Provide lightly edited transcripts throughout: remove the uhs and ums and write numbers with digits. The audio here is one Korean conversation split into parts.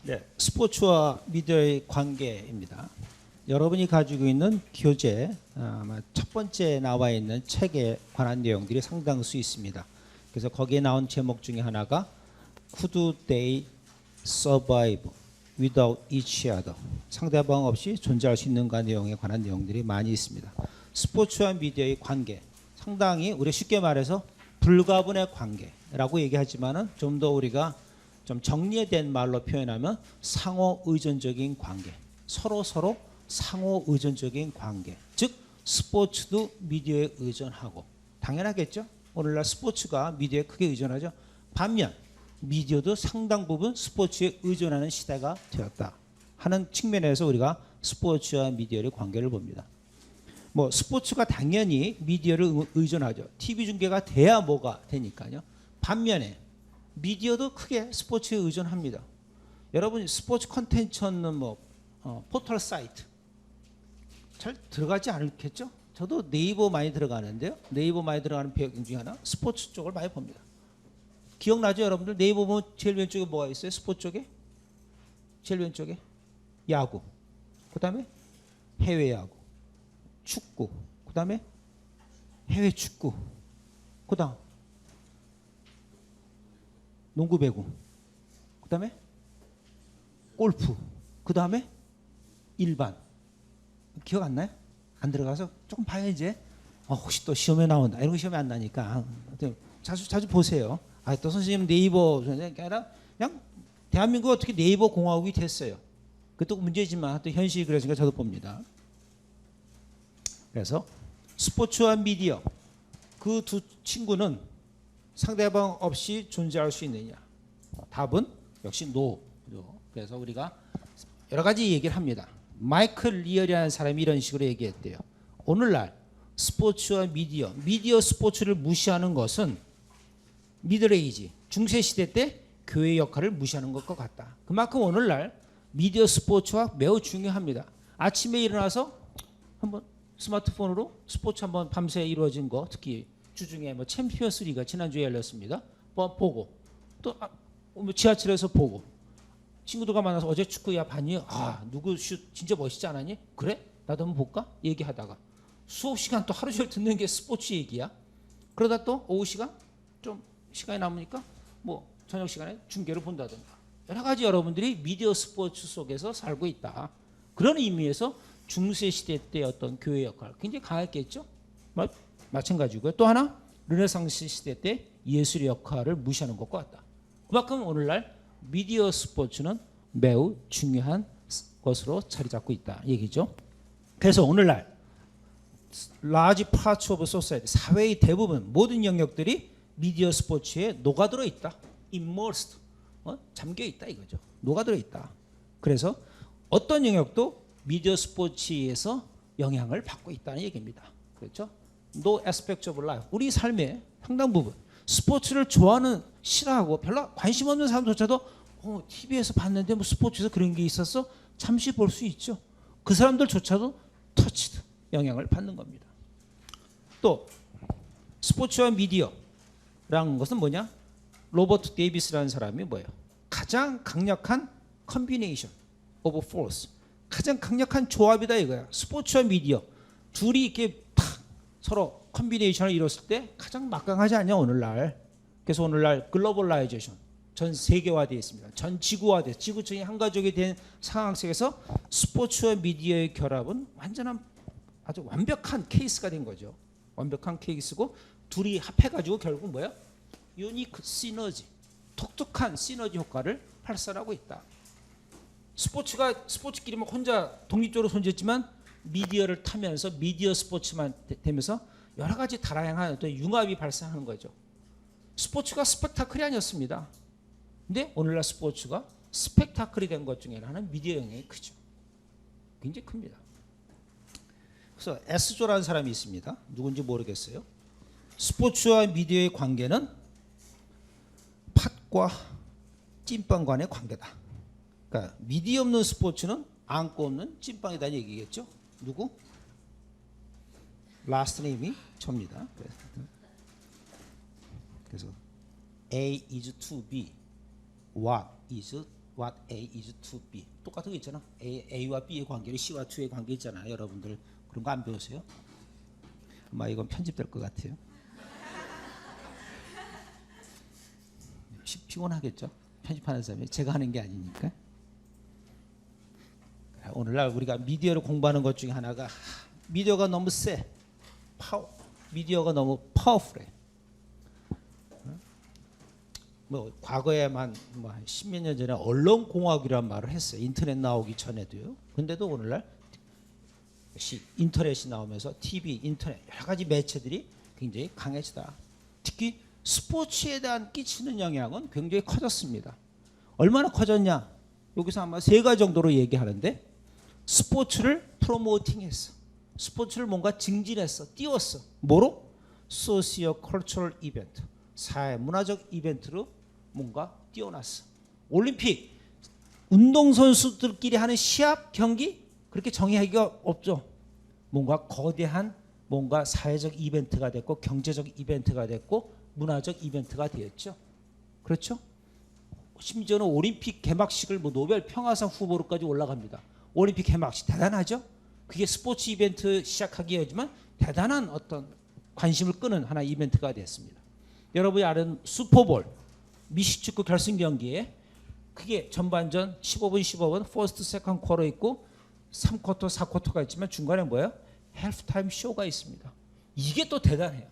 네, 스포츠와 미디어의 관계입니다. 여러분이 가지고 있는 교재 아마 첫 번째 나와 있는 책에 관한 내용들이 상당수 있습니다. 그래서 거기에 나온 제목 중에 하나가 Could they survive without each other? 상대방 없이 존재할 수 있는가 내용에 관한 내용들이 많이 있습니다. 스포츠와 미디어의 관계, 상당히 우리 쉽게 말해서 불가분의 관계라고 얘기하지만은 좀 더 우리가 좀 정리된 말로 표현하면 상호 의존적인 관계, 서로 상호 의존적인 관계. 즉 스포츠도 미디어에 의존하고, 당연하겠죠. 오늘날 스포츠가 미디어에 크게 의존하죠. 반면 미디어도 상당 부분 스포츠에 의존하는 시대가 되었다 하는 측면에서 우리가 스포츠와 미디어의 관계를 봅니다. 뭐 스포츠가 당연히 미디어를 의존하죠. TV 중계가 돼야 뭐가 되니까요. 반면에 미디어도 크게 스포츠에 의존합니다. 여러분 스포츠 콘텐츠 얻는 뭐 포털 사이트 잘 들어가지 않겠죠? 저도 네이버 많이 들어가는데요. 네이버 많이 들어가는 배경 중에 하나 스포츠 쪽을 많이 봅니다. 기억나죠, 여러분들? 네이버 보면 제일 왼쪽에 뭐가 있어요? 스포츠 쪽에? 제일 왼쪽에 야구, 그 다음에 해외 야구, 축구, 그 다음에 해외 축구, 그 다음 농구, 배구, 그 다음에 골프, 그 다음에 일반. 기억 안 나요? 안 들어가서 조금 봐야 이제 혹시 또 시험에 나온다. 이런 거 시험에 안 나니까 자주 보세요. 또 선생님 네이버 아니라 그냥 대한민국 어떻게 네이버 공화국이 됐어요. 그것도 문제지만 또 현실이 그래서니까 저도 봅니다. 그래서 스포츠와 미디어 그 두 친구는 상대방 없이 존재할 수 있느냐? 답은 역시 노. 그래서 우리가 여러 가지 얘기를 합니다. 마이클 리얼이라는 사람이 이런 식으로 얘기했대요. 오늘날 스포츠와 미디어 스포츠를 무시하는 것은 미들에이지, 중세시대 때 교회의 역할을 무시하는 것과 같다. 그만큼 오늘날 미디어 스포츠와 매우 중요합니다. 아침에 일어나서 한번 스마트폰으로 스포츠 한번 밤새 이루어진 거, 특히 주중에 뭐 챔피언스 리그가 지난주에 열렸습니다. 보고 또 지하철에서 보고 친구들과 만나서 어제 축구야 봤니? 누구 슛 진짜 멋있지 않았니? 그래? 나도 한번 볼까? 얘기하다가 수업 시간 또 하루 종일 듣는 게 스포츠 얘기야. 그러다 또 오후 시간 좀 시간이 남으니까 뭐 저녁 시간에 중계를 본다든가 여러 가지 여러분들이 미디어 스포츠 속에서 살고 있다. 그런 의미에서 중세 시대 때 어떤 교회 역할 굉장히 강했겠죠. 마찬가지고요. 또 하나 르네상스 시대 때 예술의 역할을 무시하는 것과 같다. 그만큼 오늘날 미디어 스포츠는 매우 중요한 것으로 자리 잡고 있다 얘기죠. 그래서 오늘날 large parts of society, 사회의 대부분 모든 영역들이 미디어 스포츠에 녹아들어 있다. immersed, 잠겨 있다 이거죠. 녹아들어 있다. 그래서 어떤 영역도 미디어 스포츠에서 영향을 받고 있다는 얘기입니다. 그렇죠? No aspect of life, 우리 삶의 상당 부분 스포츠를 좋아하는, 싫어하고 별로 관심 없는 사람조차도 TV에서 봤는데 뭐 스포츠에서 그런 게 있었어? 잠시 볼 수 있죠. 그 사람들조차도 터치드, 영향을 받는 겁니다. 또 스포츠와 미디어라는 것은 뭐냐? 로버트 데이비스라는 사람이 뭐예요? 가장 강력한 컨비네이션 오브 포스, 가장 강력한 조합이다 이거야. 스포츠와 미디어 둘이 이렇게 탁 서로 컨비네이션을 이뤘을 때 가장 막강하지 않냐 오늘날. 그래서 오늘날 글로벌라이제이션, 전 세계화되어 있습니다. 전 지구화돼, 지구촌이 한 가족이 된 상황 속에서 스포츠와 미디어의 결합은 완전한 아주 완벽한 케이스가 된 거죠. 완벽한 케이스고 둘이 합해가지고 결국 뭐야? 유니크 시너지, 독특한 시너지 효과를 발산하고 있다. 스포츠끼리만 혼자 독립적으로 존재했지만 미디어를 타면서 미디어 스포츠만 되면서 여러 가지 다양한 어떤 융합이 발생하는 거죠. 스포츠가 스펙타클이 아니었습니다. 근데 오늘날 스포츠가 스펙타클이 된 것 중에 하나는 미디어 영향이 크죠. 굉장히 큽니다. 그래서 S조라는 사람이 있습니다. 누군지 모르겠어요. 스포츠와 미디어의 관계는 팥과 찐빵 간의 관계다. 그러니까 미디어 없는 스포츠는 안고 없는 찐빵이다 얘기겠죠. 누구? 라스트 네임이 접니다. 그래서 A is to be, what is what A is to B. 똑같은 거 있잖아. A와 B의 관계를 C와 2의 관계 있잖아요. 여러분들 그런 거 안 배우세요? 아마 이건 편집될 것 같아요. 피곤하겠죠? 편집하는 사람이 제가 하는 게 아니니까. 오늘날 우리가 미디어를 공부하는 것 중에 하나가 미디어가 너무 세. 미디어가 너무 파워풀해. 뭐 과거에만 뭐 한 10몇 년 전에 언론공학이라는 말을 했어요. 인터넷 나오기 전에도요. 근데도 오늘날 인터넷이 나오면서 TV, 인터넷 여러 가지 매체들이 굉장히 강해지다. 특히 스포츠에 대한 끼치는 영향은 굉장히 커졌습니다. 얼마나 커졌냐? 여기서 아마 3가지 정도로 얘기하는데 스포츠를 프로모팅했어. 스포츠를 뭔가 증진했어. 띄웠어. 뭐로? 소시오 컬처럴 이벤트. 사회 문화적 이벤트로 뭔가 띄워놨어. 올림픽 운동선수들끼리 하는 시합 경기 그렇게 정의하기가 없죠. 뭔가 거대한 뭔가 사회적 이벤트가 됐고 경제적 이벤트가 됐고 문화적 이벤트가 되었죠. 그렇죠? 심지어는 올림픽 개막식을 뭐 노벨 평화상 후보로까지 올라갑니다. 올림픽 개막식 대단하죠? 그게 스포츠 이벤트 시작하기 하지만 대단한 어떤 관심을 끄는 하나의 이벤트가 됐습니다. 여러분이 아는 슈퍼볼 미식축구 결승 경기에 그게 전반전 15분 15분 퍼스트 세컨 쿼터 있고 3쿼터 4쿼터가 있지만 중간에 뭐예요? 헬프타임 쇼가 있습니다. 이게 또 대단해요.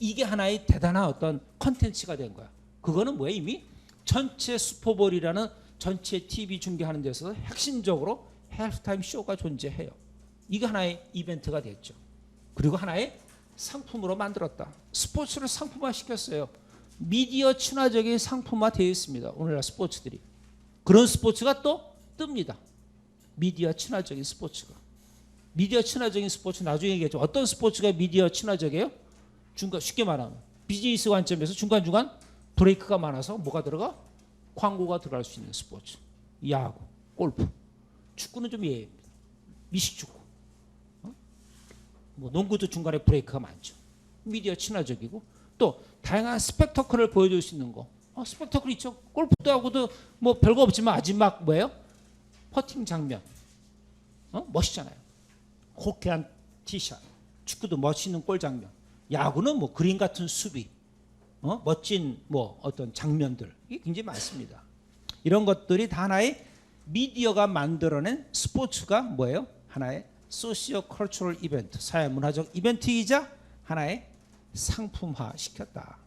이게 하나의 대단한 어떤 컨텐츠가 된 거야. 그거는 뭐예요? 이미 전체 슈퍼볼이라는 전체 TV 중계하는 데서 핵심적으로 헬프타임 쇼가 존재해요. 이게 하나의 이벤트가 됐죠. 그리고 하나의 상품으로 만들었다. 스포츠를 상품화 시켰어요. 미디어 친화적인 상품화 되어 있습니다. 오늘날 스포츠들이. 그런 스포츠가 또 뜹니다. 미디어 친화적인 스포츠가. 미디어 친화적인 스포츠 나중에 얘기했죠. 어떤 스포츠가 미디어 친화적이에요? 쉽게 말하면 비즈니스 관점에서 중간중간 브레이크가 많아서 뭐가 들어가? 광고가 들어갈 수 있는 스포츠. 야구, 골프. 축구는 좀 예입니다. 미식축구. 뭐 농구도 중간에 브레이크가 많죠. 미디어 친화적이고 또 다양한 스펙터클을 보여줄 수 있는 거. 스펙터클 있죠. 골프도 하고도 뭐 별거 없지만 마지막 뭐예요? 퍼팅 장면. 멋있잖아요. 호쾌한 티샷. 축구도 멋있는 골 장면. 야구는 뭐 그림 같은 수비. 멋진 뭐 어떤 장면들. 이게 굉장히 많습니다. 이런 것들이 다 하나의 미디어가 만들어낸 스포츠가 뭐예요? 하나의 소시오 컬처럴 이벤트, 사회문화적 이벤트이자 하나의 상품화 시켰다.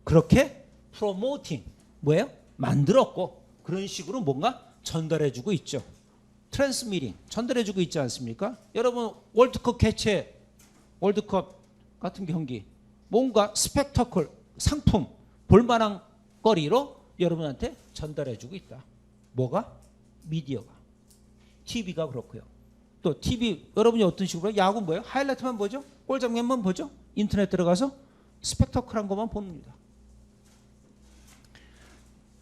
그렇게 프로모팅 뭐예요? 만들었고 그런 식으로 뭔가 전달해주고 있죠. 트랜스미팅 전달해주고 있지 않습니까? 여러분 월드컵 개최, 월드컵 같은 경기 뭔가 스펙터클, 상품, 볼만한 거리로 여러분한테 전달해주고 있다. 뭐가? 미디어가. TV가 그렇고요. 또 TV 여러분이 어떤 식으로 야구 뭐예요? 하이라이트만 보죠? 골 장면만 보죠? 인터넷 들어가서 스펙터클한 것만 봅니다.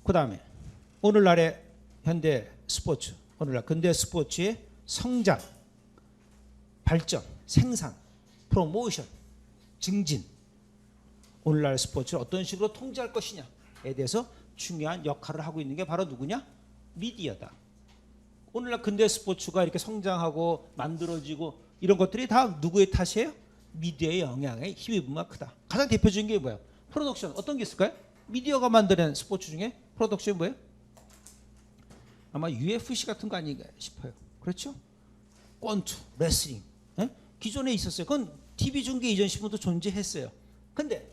그 다음에 오늘날의 현대 스포츠, 오늘날 근대 스포츠의 성장, 발전, 생산, 프로모션, 증진, 오늘날 스포츠를 어떤 식으로 통제할 것이냐에 대해서 중요한 역할을 하고 있는 게 바로 누구냐? 미디어다. 오늘날 근대 스포츠가 이렇게 성장하고 만들어지고 이런 것들이 다 누구의 탓이에요? 미디어의 영향에 힘입은 바가 크다. 가장 대표적인 게 뭐예요? 프로덕션. 어떤 게 있을까요? 미디어가 만드는 스포츠 중에 프로덕션이 뭐예요? 아마 UFC 같은 거 아닌가 싶어요. 그렇죠? 권투, 레슬링. 기존에 있었어요. 그건 TV 중계 이전 시부터 존재했어요. 근데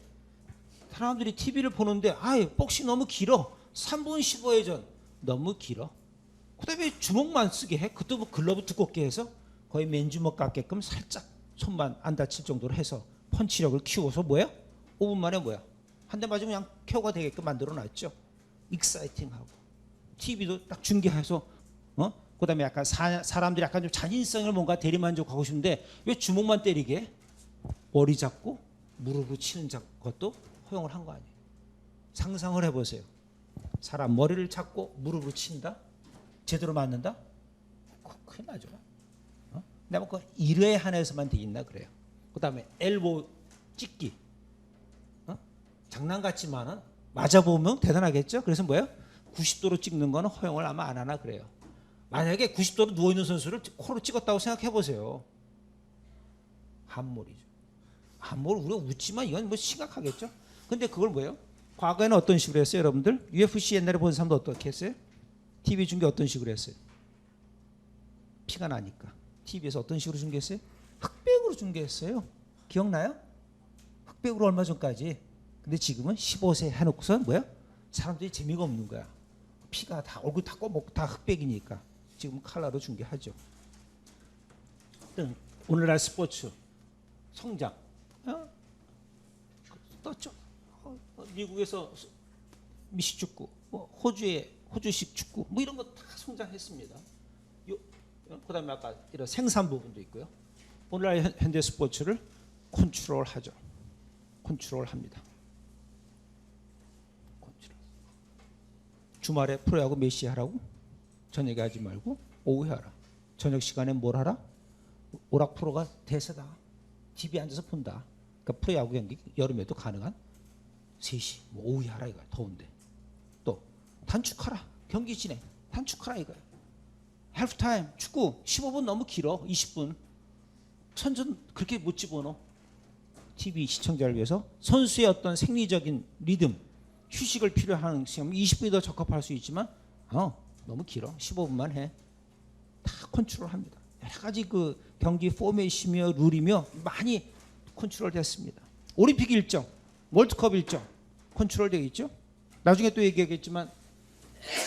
사람들이 TV를 보는데 복싱 너무 길어. 3분 15회전 너무 길어. 그다음에 주먹만 쓰게 해. 그것도 뭐 글러브 두껍게 해서 거의 맨주먹 같게끔 살짝 손만 안 다칠 정도로 해서 펀치력을 키워서 뭐야? 5분 만에 뭐야? 한 대 맞으면 그냥 KO가 되게끔 만들어놨죠. 익사이팅하고 TV도 딱 중계해서 그다음에 약간 사람들이 약간 좀 잔인성을 뭔가 대리만족하고 싶은데 왜 주먹만 때리게 해? 머리 잡고 무릎을 치는 것도 허용을 한 거 아니에요. 상상을 해보세요. 사람 머리를 잡고 무릎을 친다? 제대로 맞는다? 큰일 나죠. 근데 뭐 그 1회 한해서만 돼 있나 그래요. 그 다음에 엘보 찍기. 장난 같지만은 맞아보면 대단하겠죠. 그래서 뭐예요? 90도로 찍는 거는 허용을 아마 안 하나 그래요. 만약에 90도로 누워있는 선수를 코로 찍었다고 생각해 보세요. 함몰이죠. 함몰 우리가 웃지만 이건 뭐 심각하겠죠. 근데 그걸 뭐예요? 과거에는 어떤 식으로 했어요 여러분들? UFC 옛날에 본 사람도 어떻게 했어요? TV 중계 어떤 식으로 했어요? 피가 나니까 TV에서 어떤 식으로 중계했어요? 흑백으로 중계했어요. 기억나요? 흑백으로 얼마 전까지. 근데 지금은 15세 해놓고선 뭐야? 사람들이 재미가 없는 거야. 피가 다 얼굴 다 꺼먹고 다 흑백이니까 지금 칼라로 중계하죠. 오늘날 스포츠 성장 떴죠. 미국에서 미식축구, 호주의 호주식 축구 뭐 이런 거 다 성장했습니다. 그다음에 아까 이런 생산 부분도 있고요. 오늘날 현대 스포츠를 컨트롤하죠. 컨트롤합니다. 주말에 프로야구 몇 시에 하라고? 저녁에 하지 말고 오후에 하라. 저녁 시간에 뭘 하라? 오락 프로가 대세다. TV에 앉아서 본다. 그러니까 프로야구 경기 여름에도 가능한 3시 뭐 오후에 하라 이거야. 더운데. 또 단축하라. 경기 진행 단축하라 이거야. 헬프타임 축구 15분 너무 길어. 20분. 선전 그렇게 못 집어넣어. TV 시청자를 위해서 선수의 어떤 생리적인 리듬 휴식을 필요한 시간 20분이 더 적합할 수 있지만 너무 길어. 15분만 해. 다 컨트롤합니다. 여러 가지 그 경기 포맷이며 룰이며 많이 컨트롤됐습니다. 올림픽 일정, 월드컵 일정 컨트롤되어 있죠. 나중에 또 얘기하겠지만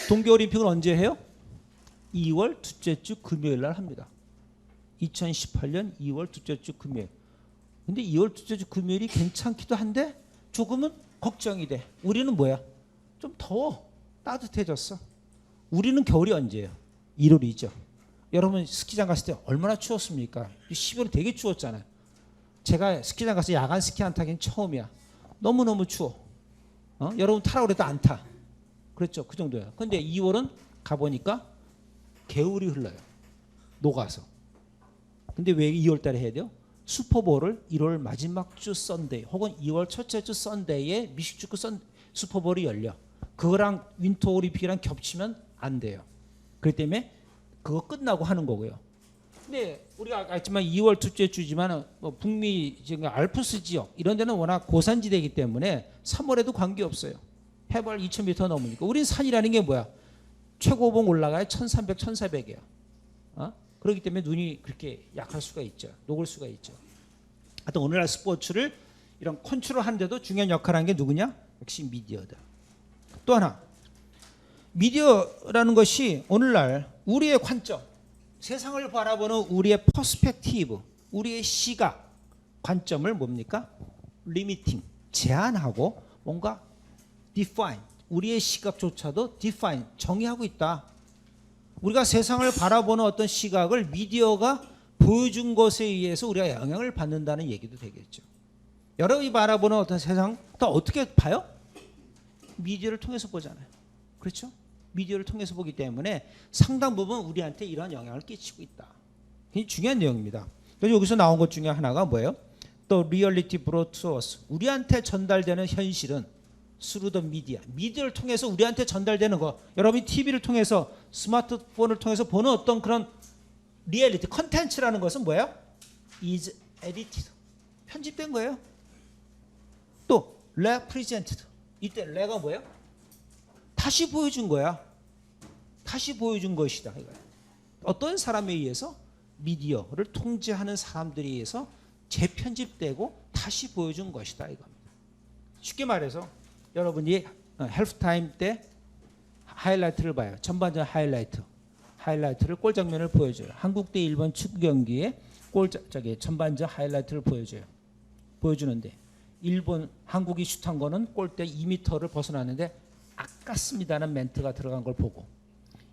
동계올림픽은 언제 해요? 2월 둘째 주 금요일 날 합니다. 2018년 2월 둘째 주 금요일. 근데 2월 둘째 주 금요일이 괜찮기도 한데 조금은 걱정이 돼. 우리는 뭐야? 좀 더워. 따뜻해졌어. 우리는 겨울이 언제예요? 1월이죠. 여러분 스키장 갔을 때 얼마나 추웠습니까? 12월에 되게 추웠잖아요. 제가 스키장 가서 야간 스키 안 타긴 처음이야. 너무너무 추워. 여러분 타라고 그래도 안 타. 그렇죠. 그 정도야. 근데 2월은 가보니까 개울이 흘러요. 녹아서. 근데 왜 2월 달에 해야 돼요? 슈퍼볼을 1월 마지막 주 썬데이 혹은 2월 첫째 주 썬데이에 미식축구 슈퍼볼이 열려. 그거랑 윈터 올림픽이랑 겹치면 안 돼요. 그렇기 때문에 그거 끝나고 하는 거고요. 근데 우리가 아까 했지만 2월 둘째 주지만 북미 지금 알프스 지역 이런 데는 워낙 고산지대이기 때문에 3월에도 관계없어요. 해발 2000m 넘으니까. 우린 산이라는 게 뭐야? 최고봉 올라가야 1300, 1400이야. 그렇기 때문에 눈이 그렇게 약할 수가 있죠. 녹을 수가 있죠. 하여튼 오늘날 스포츠를 이런 컨트롤하는데도 중요한 역할을 하는 게 누구냐? 역시 미디어다. 또 하나 미디어라는 것이 오늘날 우리의 관점, 세상을 바라보는 우리의 퍼스펙티브, 우리의 시각, 관점을 뭡니까? 리미팅, 제한하고 뭔가 define, 우리의 시각조차도 define, 정의하고 있다. 우리가 세상을 바라보는 어떤 시각을 미디어가 보여준 것에 의해서 우리가 영향을 받는다는 얘기도 되겠죠. 여러분이 바라보는 어떤 세상 또 어떻게 봐요? 미디어를 통해서 보잖아요. 그렇죠? 미디어를 통해서 보기 때문에 상당 부분 우리한테 이런 영향을 끼치고 있다. 굉장히 중요한 내용입니다. 그래서 여기서 나온 것 중에 하나가 뭐예요? 또 reality brought to us. 우리한테 전달되는 현실은 through the media. 미디어를 통해서 우리한테 전달되는 거. 여러분이 TV를 통해서 스마트폰을 통해서 보는 어떤 그런 리얼리티, 컨텐츠라는 것은 뭐예요? is edited. 편집된 거예요. 또 represented. 이때 레가 뭐예요? 다시 보여준 거야. 다시 보여준 것이다. 이거야. 어떤 사람에 의해서 미디어를 통제하는 사람들에 의해서 재편집되고 다시 보여준 것이다. 이겁니다. 쉽게 말해서 여러분이 헬프타임 때 하이라이트를 봐요. 전반전 하이라이트를 골 장면을 보여줘요. 한국 대 일본 축구 경기에 전반전 하이라이트를 보여주는데 한국이 슛한 거는 골대 2m를 벗어났는데 아깝습니다는 멘트가 들어간 걸 보고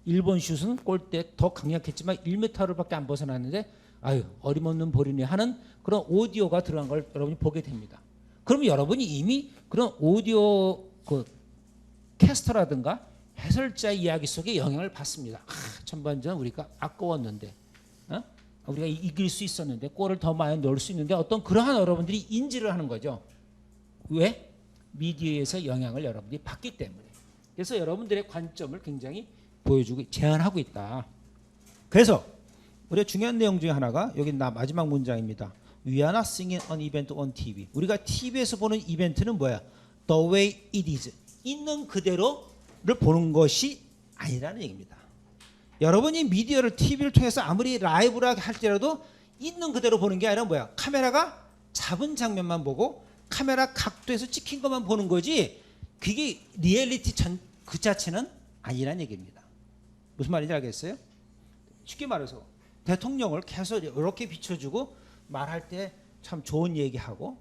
일본 슛은 골대 더 강력했지만 1m를 밖에 안 벗어났는데 어림없는 볼이네 하는 그런 오디오가 들어간 걸 여러분이 보게 됩니다. 그러면 여러분이 이미 그런 오디오 캐스터라든가 해설자 이야기 속에 영향을 받습니다. 전반전 우리가 아까웠는데 우리가 이길 수 있었는데 골을 더 많이 넣을 수 있는데 어떤 그러한 여러분들이 인지를 하는 거죠. 왜? 미디어에서 영향을 여러분들이 받기 때문에. 그래서 여러분들의 관점을 굉장히 보여주고 제안하고 있다. 그래서 우리가 중요한 내용 중에 하나가 여기 마지막 문장입니다. We are not seeing an event on TV. 우리가 TV에서 보는 이벤트는 뭐야? The way it is. 있는 그대로를 보는 것이 아니라는 얘기입니다. 여러분이 미디어를 TV를 통해서 아무리 라이브라 할지라도 있는 그대로 보는 게 아니라 뭐야? 카메라가 잡은 장면만 보고 카메라 각도에서 찍힌 것만 보는 거지 그게 리얼리티 그 자체는 아니라는 얘기입니다. 무슨 말인지 알겠어요? 쉽게 말해서 대통령을 계속 이렇게 비춰주고 말할 때 참 좋은 얘기하고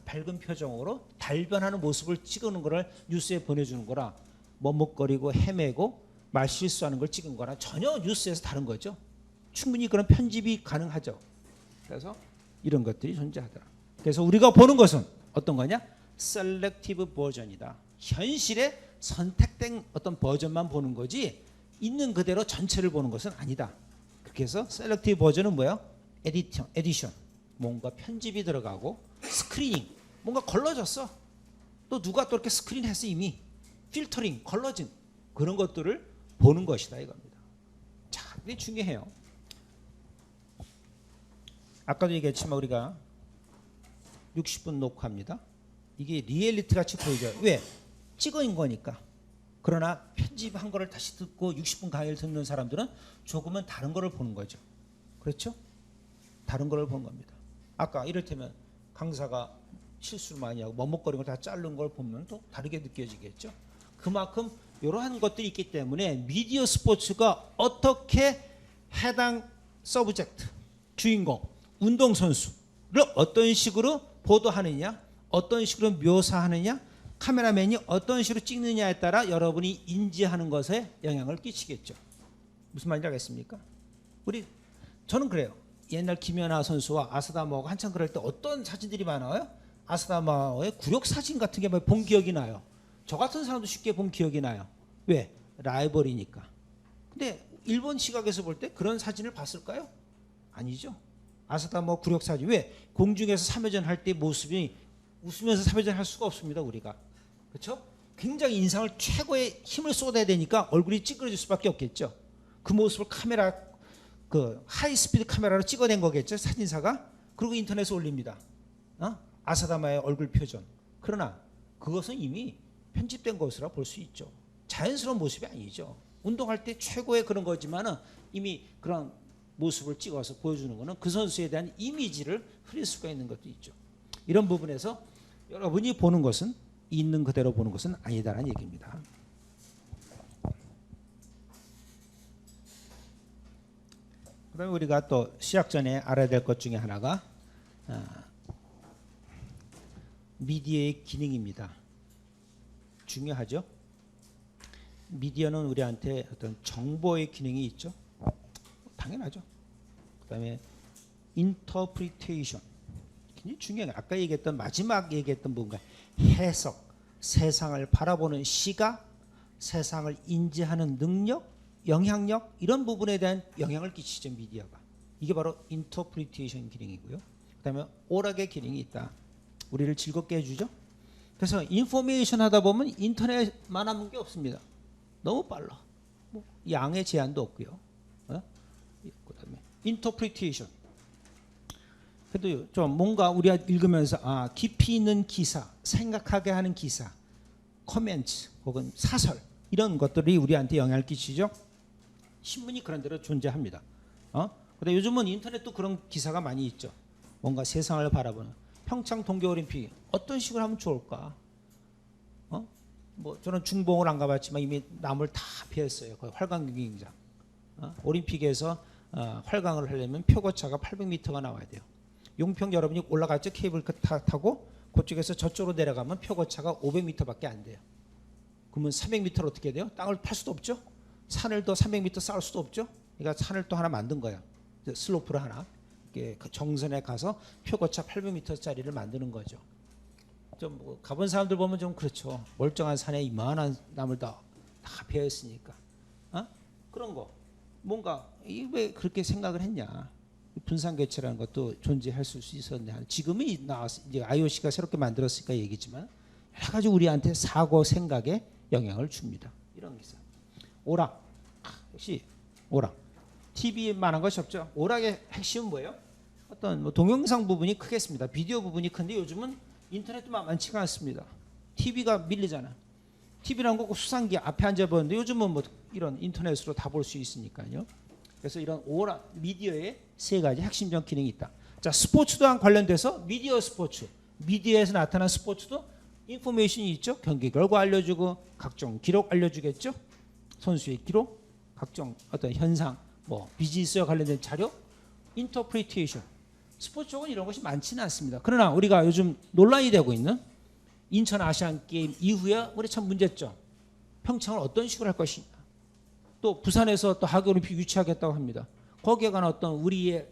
밝은 표정으로 달변하는 모습을 찍는 거를 뉴스에 보내주는 거라 머뭇거리고 헤매고 말실수하는 걸 찍은 거랑 전혀 뉴스에서 다른 거죠. 충분히 그런 편집이 가능하죠. 그래서 이런 것들이 존재하더라. 그래서 우리가 보는 것은 어떤 거냐? 셀렉티브 버전이다. 현실에 선택된 어떤 버전만 보는 거지 있는 그대로 전체를 보는 것은 아니다. 그렇게 해서 셀렉티브 버전은 뭐야? 에디션. 뭔가 편집이 들어가고 스크리닝. 뭔가 걸러졌어. 또 누가 또 이렇게 스크린했어 이미. 필터링, 컬러징 그런 것들을 보는 것이다 이겁니다. 자, 이게 중요해요. 아까도 얘기했지만 우리가 60분 녹화합니다. 이게 리얼리티 같이 보이죠. 왜? 찍어인 거니까. 그러나 편집한 거를 다시 듣고 60분 강의를 듣는 사람들은 조금은 다른 거를 보는 거죠. 그렇죠? 다른 거를 보는 겁니다. 아까 이를테면 강사가 실수를 많이 하고 머뭇거리는 걸 다 자른 걸 보면 또 다르게 느껴지겠죠. 그만큼 이러한 것들이 있기 때문에 미디어 스포츠가 어떻게 해당 서브젝트, 주인공, 운동선수를 어떤 식으로 보도하느냐, 어떤 식으로 묘사하느냐, 카메라맨이 어떤 식으로 찍느냐에 따라 여러분이 인지하는 것에 영향을 끼치겠죠. 무슨 말인지 알겠습니까? 저는 그래요. 옛날 김연아 선수와 아사다마오가 한참 그럴 때 어떤 사진들이 많아요? 아사다마오의 굴욕 사진 같은 게 본 기억이 나요. 저 같은 사람도 쉽게 본 기억이 나요. 왜? 라이벌이니까. 근데 일본 시각에서 볼 때 그런 사진을 봤을까요? 아니죠. 아사다마오 굴욕 사진. 왜? 공중에서 3회전 할 때 모습이 웃으면서 3회전 할 수가 없습니다. 우리가. 그렇죠? 굉장히 인상을 최고의 힘을 쏟아야 되니까 얼굴이 찌그러질 수밖에 없겠죠. 그 모습을 하이스피드 카메라로 찍어낸 거겠죠. 사진사가. 그리고 인터넷에 올립니다. 아사다마의 얼굴 표정. 그러나 그것은 이미 편집된 것이라 볼 수 있죠. 자연스러운 모습이 아니죠. 운동할 때 최고의 그런 거지만은 이미 그런 모습을 찍어서 보여주는 것은 그 선수에 대한 이미지를 흐릴 수가 있는 것도 있죠. 이런 부분에서 여러분이 보는 것은 있는 그대로 보는 것은 아니다라는 얘기입니다. 그다음에 우리가 또 시작 전에 알아야 될 것 중에 하나가 미디어의 기능입니다. 중요하죠. 미디어는 우리한테 어떤 정보의 기능이 있죠. 당연하죠. 그다음에 인터프리테이션 굉장히 중요해요. 아까 얘기했던 마지막 얘기했던 부분과 해석, 세상을 바라보는 시각, 세상을 인지하는 능력, 영향력 이런 부분에 대한 영향을 끼치죠. 미디어가. 이게 바로 인터프리테이션 기능이고요. 그다음에 오락의 기능이 있다. 우리를 즐겁게 해주죠. 그래서 인포메이션 하다 보면 인터넷만 하는 게 없습니다. 너무 빨라. 양의 제한도 없고요. 그다음에 인터프리테이션. 그래도 좀 뭔가 우리가 읽으면서 깊이 있는 기사, 생각하게 하는 기사, 코멘트 혹은 사설 이런 것들이 우리한테 영향을 끼치죠. 신문이 그런 대로 존재합니다. 근데 요즘은 인터넷도 그런 기사가 많이 있죠. 뭔가 세상을 바라보는 평창 동계올림픽 어떤 식으로 하면 좋을까? 저는 중봉을 안 가봤지만 이미 나무를 다 피했어요. 거의 활강 경기장. 올림픽에서 활강을 하려면 표고차가 800m가 나와야 돼요. 용평 여러분이 올라갔죠? 케이블카 타고 그쪽에서 저쪽으로 내려가면 표고차가 500m밖에 안 돼요. 그러면 300m를 어떻게 돼요? 땅을 팔 수도 없죠. 산을 더 300m 쌓을 수도 없죠. 그러니까 산을 또 하나 만든 거야. 슬로프를 하나. 그 정선에 가서 표고차 800m짜리를 만드는 거죠. 좀 가본 사람들 보면 좀 그렇죠. 멀쩡한 산에 이만한 나무를 다 베었으니까. 그런 거. 뭔가 왜 그렇게 생각을 했냐. 분산개체라는 것도 존재할 수 있었냐. 지금은 나왔어. 이제 IOC가 새롭게 만들었으니까 얘기지만 여러 가지 우리한테 사고 생각에 영향을 줍니다. 이런 기사. 오락. 역시 오락. TV만한 것이 없죠. 오락의 핵심은 뭐예요? 어떤 뭐 동영상 부분이 크겠습니다. 비디오 부분이 큰데 요즘은 인터넷도 많지가 않습니다. TV가 밀리잖아. TV라는 거 꼭 수상기 앞에 앉아보는데 요즘은 뭐 이런 인터넷으로 다 볼 수 있으니까요. 그래서 이런 오락 미디어의 세 가지 핵심적 기능이 있다. 자, 스포츠 또한 관련돼서 미디어 스포츠. 미디어에서 나타난 스포츠도 인포메이션이 있죠. 경기 결과 알려주고 각종 기록 알려주겠죠. 선수의 기록, 각종 어떤 현상, 뭐 비즈니스와 관련된 자료, 인터프리테이션. 스포츠 쪽은 이런 것이 많지는 않습니다. 그러나 우리가 요즘 논란이 되고 있는 인천 아시안 게임 이후에 우리 참 문제점. 평창을 어떤 식으로 할 것이냐. 또 부산에서 또 하계올림픽 유치하겠다고 합니다. 거기에 관한 어떤 우리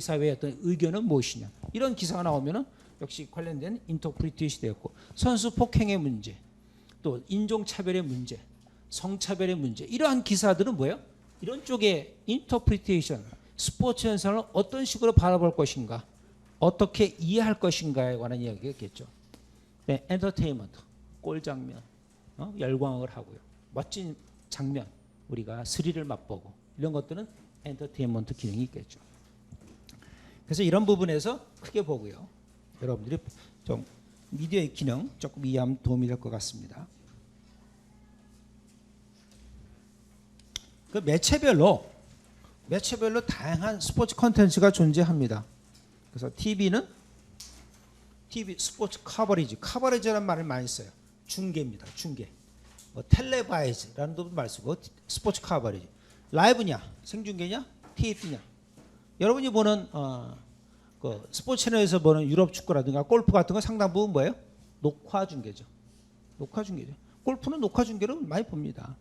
사회의 어떤 의견은 무엇이냐. 이런 기사가 나오면은 역시 관련된 인터프리테이션이 되었고, 선수 폭행의 문제, 또 인종차별의 문제, 성차별의 문제, 이러한 기사들은 뭐예요? 이런 쪽의 인터프리테이션, 스포츠 현상을 어떤 식으로 바라볼 것인가, 어떻게 이해할 것인가에 관한 이야기겠죠. 네, 엔터테인먼트, 골 장면, 열광을 하고요. 멋진 장면, 우리가 스릴을 맛보고, 이런 것들은 엔터테인먼트 기능이 있겠죠. 그래서 이런 부분에서 크게 보고요. 여러분들이 좀 미디어의 기능 조금 이해하면 도움이 될 것 같습니다. 그 매체별로 다양한 스포츠 콘텐츠가 존재합니다. 그래서 TV는 TV 스포츠 커버리지라는 말을 많이 써요. 중계입니다. 중계. 뭐 텔레바이즈라는 것도 말 쓰고 스포츠 커버리지. 라이브냐, 생중계냐, 테이프냐. 여러분이 보는 그 스포츠 채널에서 보는 유럽 축구라든가 골프 같은 거 상당 부분 뭐예요? 녹화 중계죠. 녹화 중계죠. 골프는 녹화 중계를 많이 봅니다.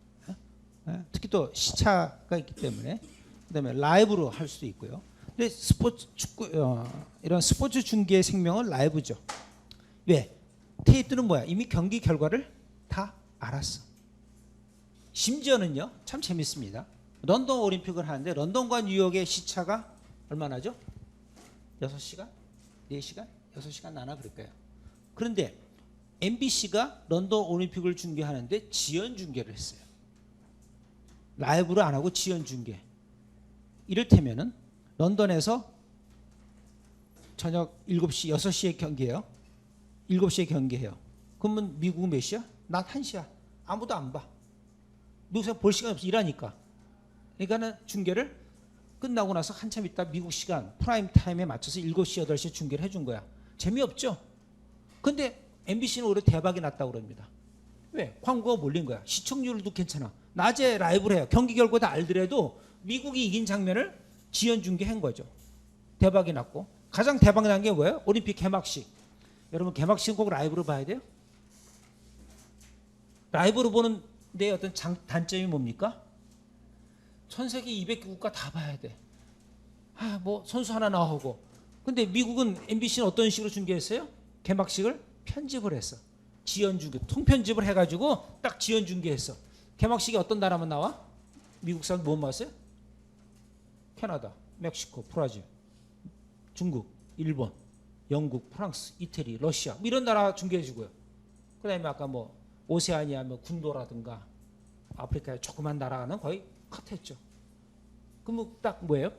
특히 또 시차가 있기 때문에. 그다음에 라이브로 할 수도 있고요. 근데 스포츠 축구 이런 스포츠 중계의 생명은 라이브죠. 왜? 테이프는 뭐야? 이미 경기 결과를 다 알았어. 심지어는요, 참 재밌습니다. 런던 올림픽을 하는데 런던과 뉴욕의 시차가 얼마나죠? 6시간? 4시간? 6시간 나나 그럴 거예요. 그런데 MBC가 런던 올림픽을 중계하는데 지연 중계를 했어요. 라이브로 안 하고 지연 중계. 이를테면은 런던에서 저녁 7시, 6시에 경기해요. 7시에 경기해요. 그러면 미국은 몇 시야? 낮 1시야. 아무도 안 봐. 미국에서 볼 시간이 없어. 일하니까. 그러니까는 중계를 끝나고 나서 한참 있다 미국 시간 프라임 타임에 맞춰서 7시, 8시에 중계를 해준 거야. 재미없죠? 근데 MBC는 오히려 대박이 났다고 그럽니다. 왜? 광고가 몰린 거야. 시청률도 괜찮아. 낮에 라이브를 해요. 경기 결과 다 알더라도 미국이 이긴 장면을 지연 중계한 거죠. 대박이 났고, 가장 대박 난 게 뭐예요? 올림픽 개막식. 여러분 개막식은 꼭 라이브로 봐야 돼요? 라이브로 보는 데 어떤 단점이 뭡니까? 전 세계 200개 국가 다 봐야 돼. 뭐 선수 하나 나오고. 근데 미국은 MBC는 어떤 식으로 중계했어요? 개막식을 편집을 했어. 지연 중계, 통편집을 해가지고 딱 지연 중계했어. 개막식이 어떤 나라만 나와? 미국 사람 뭐 봤어요? 캐나다, 멕시코, 브라질, 중국, 일본, 영국, 프랑스, 이태리, 러시아 뭐 이런 나라 중계해주고요. 그다음에 아까 뭐 오세아니아, 뭐 군도라든가 아프리카의 조그만 나라는 거의 컷했죠. 그럼 딱 뭐예요?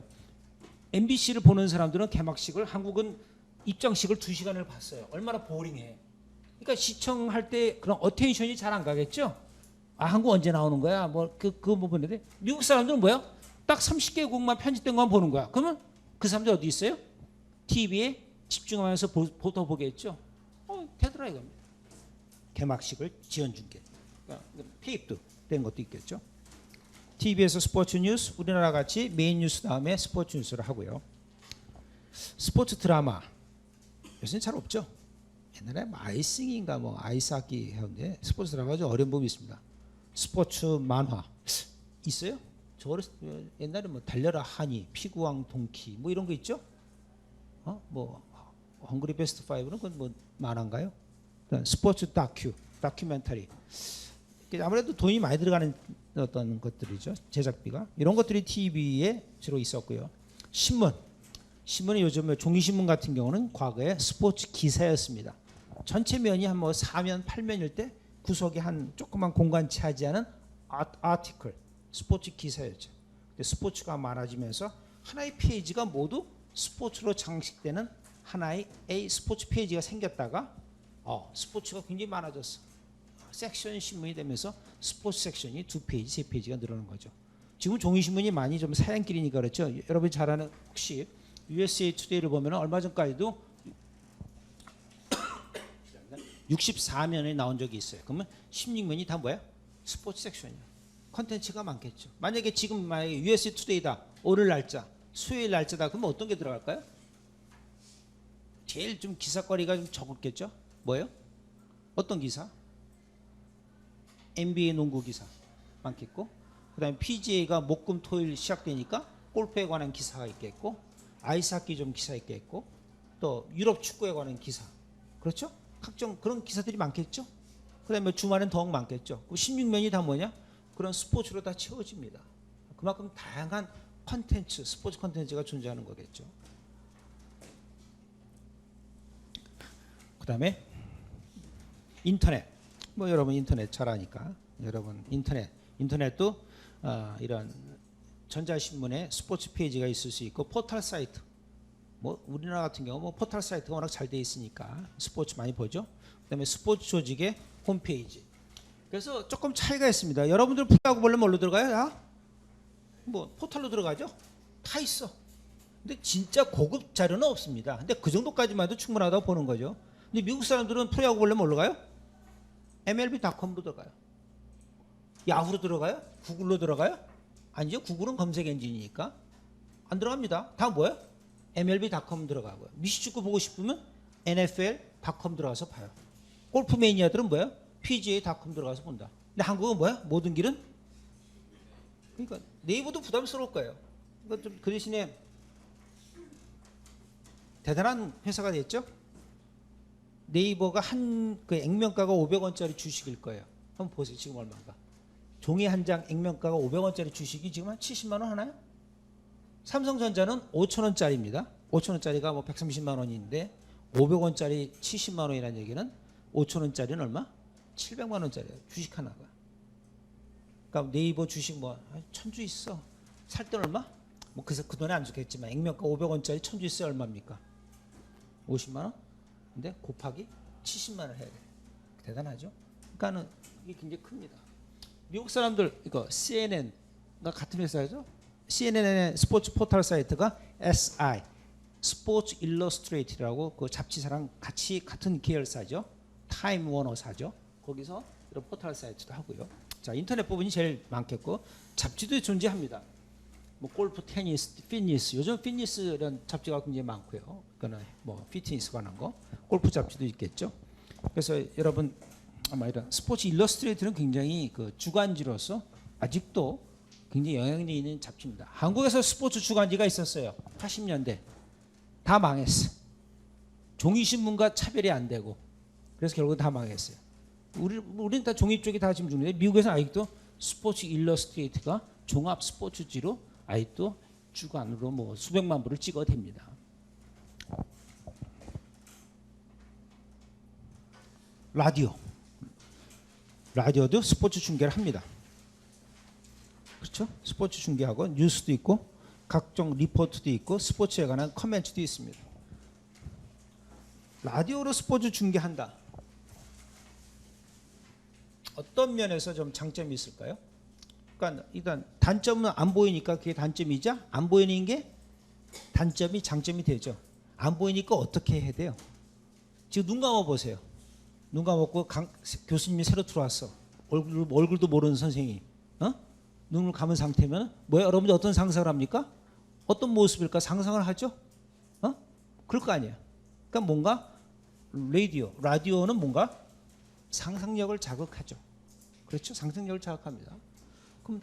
MBC를 보는 사람들은 개막식을, 한국은 입장식을 2시간을 봤어요. 얼마나 보링해. 그러니까 시청할 때 그런 어텐션이 잘 안 가겠죠. 한국 언제 나오는 거야? 뭐 그 부분인데 미국 사람들은 뭐야? 딱 30개국만 편집된 것만 보는 거야. 그러면 그 사람들 어디 있어요? TV에 집중하면서 보도 보겠죠. 되더라 이겁니다. 개막식을 지연 중계. 테이프 된 것도 있겠죠. TV에서 스포츠 뉴스, 우리나라 같이 메인 뉴스 다음에 스포츠 뉴스를 하고요. 스포츠 드라마 요새는 잘 없죠. 옛날에 뭐 아이싱인가 뭐 아이스하키 했는데 스포츠 드라마가 좀 어려운 부분이 있습니다. 스포츠 만화 있어요? 저 옛날에 뭐 달려라 하니, 피구왕 동키 뭐 이런 거 있죠? 뭐 헝그리 베스트 5는 그건 뭐 만화인가요? 스포츠 다큐멘터리. 아무래도 돈이 많이 들어가는 어떤 것들이죠. 제작비가. 이런 것들이 TV에 주로 있었고요. 신문은 요즘 종이신문 같은 경우는 과거에 스포츠 기사였습니다. 전체 면이 한 뭐 4면, 8면일 때 구석에 한 조그만 공간 차지하는 아티클, 스포츠 기사였죠. 근데 스포츠가 많아지면서 하나의 페이지가 모두 스포츠로 장식되는 하나의 A 스포츠 페이지가 생겼다가 스포츠가 굉장히 많아졌어. 섹션 신문이 되면서 스포츠 섹션이 2페이지, 3페이지가 늘어난 거죠. 지금 종이신문이 많이 좀 사양길이니까 그렇죠. 여러분이 잘 아는 혹시 USA 투데이를 보면 얼마 전까지도 64면에 나온 적이 있어요. 그러면 16면이 다 뭐야? 스포츠 섹션이야. 컨텐츠가 많겠죠. 만약에 지금 USA 투데이다. 오늘 날짜, 수요일 날짜다. 그러면 어떤 게 들어갈까요? 제일 좀 기사거리가 좀 적었겠죠. 뭐예요? 어떤 기사? NBA 농구 기사 많겠고, 그다음에 PGA가 목금토일 시작되니까 골프에 관한 기사가 있겠고, 아이스하키 좀 기사 있겠고, 또 유럽 축구에 관한 기사, 그렇죠? 각종 그런 기사들이 많겠죠. 그다음에 주말엔 더욱 많겠죠. 16면이 다 뭐냐? 그런 스포츠로 다 채워집니다. 그만큼 다양한 컨텐츠, 스포츠 컨텐츠가 존재하는 거겠죠. 그다음에 인터넷. 뭐 여러분 인터넷 잘 아니까 여러분 인터넷도 이런 전자신문에 스포츠 페이지가 있을 수 있고, 포털 사이트, 뭐 우리나라 같은 경우 뭐 포털 사이트가 워낙 잘 돼 있으니까 스포츠 많이 보죠. 그다음에 스포츠 조직의 홈페이지. 그래서 조금 차이가 있습니다. 여러분들 프로야구 보려면 뭘로 들어가요? 뭐 포털로 들어가죠. 다 있어. 근데 진짜 고급 자료는 없습니다. 근데 그 정도까지만 해도 충분하다고 보는 거죠. 근데 미국 사람들은 프로야구 보려면 뭘로 가요? MLB.com으로 들어가요. 야후로 들어가요? 구글로 들어가요? 아니죠. 구글은 검색 엔진이니까 안 들어갑니다. 다 뭐예요? MLB.com 들어가고요. 미식축구 보고 싶으면 NFL.com 들어가서 봐요. 골프 매니아들은 뭐예요? PGA.com 들어가서 본다. 근데 한국은 뭐야? 모든 길은? 그러니까 네이버도 부담스러울 거예요. 그러니까 좀 그 대신에 대단한 회사가 됐죠. 네이버가 그 액면가가 500원짜리 주식일 거예요. 한번 보세요. 지금 얼마인가? 종이 한 장 액면가가 500원짜리 주식이 지금 한 70만 원 하나요? 삼성전자는 5,000원짜리입니다. 5,000원짜리가 뭐 130만 원인데 500원짜리 70만 원이라는 얘기는 5,000원짜리는 얼마? 700만 원짜리예요. 주식 하나가. 그러니까 네이버 주식 뭐 1000주 있어. 살 때는 얼마? 뭐 그래서 그 돈에 안 좋겠지만 액면가 500원짜리 1000주 있어야 얼마입니까? 50만 원? 근데 곱하기 70만 원 해야 돼. 대단하죠? 그러니까는 이게 굉장히 큽니다. 미국 사람들 이거 CNN과 같은 회사죠. CNN의 스포츠 포털 사이트가 SI 스포츠 일러스트레이트라고 그 잡지사랑 같이 같은 계열사죠. 타임 워너사죠. 거기서 이런 포털 사이트도 하고요. 자, 인터넷 부분이 제일 많겠고, 잡지도 존재합니다. 뭐 골프, 테니스, 피트니스. 요즘 피트니스 이런 잡지가 굉장히 많고요. 그거는 뭐 피트니스 관한 거, 골프 잡지도 있겠죠. 그래서 여러분 아마 이런 스포츠 일러스트레이트는 굉장히 그 주간지로서 아직도 굉장히 영향력이 있는 잡지입니다. 한국에서 스포츠 주간지가 있었어요. 80년대 다 망했어. 종이신문과 차별이 안 되고, 그래서 결국 다 망했어요. 우리는 다 종이 쪽이 다 지금 중요해. 미국에서는 아직도 스포츠 일러스트레이트가 종합 스포츠지로 아직도 주간으로 뭐 수백만 부를 찍어도 됩니다. 라디오도 스포츠 중계를 합니다. 그렇죠? 스포츠 중계하고 뉴스도 있고 각종 리포트도 있고 스포츠에 관한 커멘트도 있습니다. 라디오로 스포츠 중계한다. 어떤 면에서 좀 장점이 있을까요? 그러니까 일단 단점은 안 보이니까 그게 단점이자, 안 보이는 게 단점이 장점이 되죠. 안 보이니까 어떻게 해야 돼요? 지금 눈 감아 보세요. 눈 감았고 교수님이 새로 들어왔어. 얼굴도 모르는 선생님이 눈을 감은 상태면 뭐야? 여러분들 어떤 상상을 합니까? 어떤 모습일까 상상을 하죠? 그럴 거 아니에요. 그러니까 뭔가 라디오는 뭔가 상상력을 자극하죠. 그렇죠? 상상력을 자극합니다.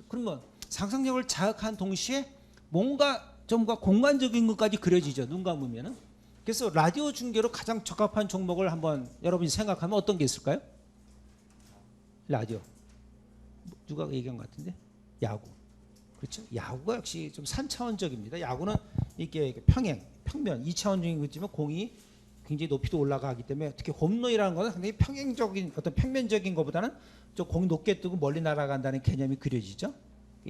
그러면 상상력을 자극한 동시에 뭔가 좀과 공간적인 것까지 그려지죠. 눈 감으면은. 그래서 라디오 중계로 가장 적합한 종목을 한번 여러분이 생각하면 어떤 게 있을까요? 라디오. 누가 얘기한 것 같은데? 야구. 그렇죠? 야구가 역시 좀 산차원적입니다. 야구는 이게 평면 2차원적인 거지만 공이 굉장히 높이도 올라가기 때문에 특히 홈런이라는 것은 상당히 평행적인 어떤 평면적인 것보다는 좀 공이 높게 뜨고 멀리 날아간다는 개념이 그려지죠.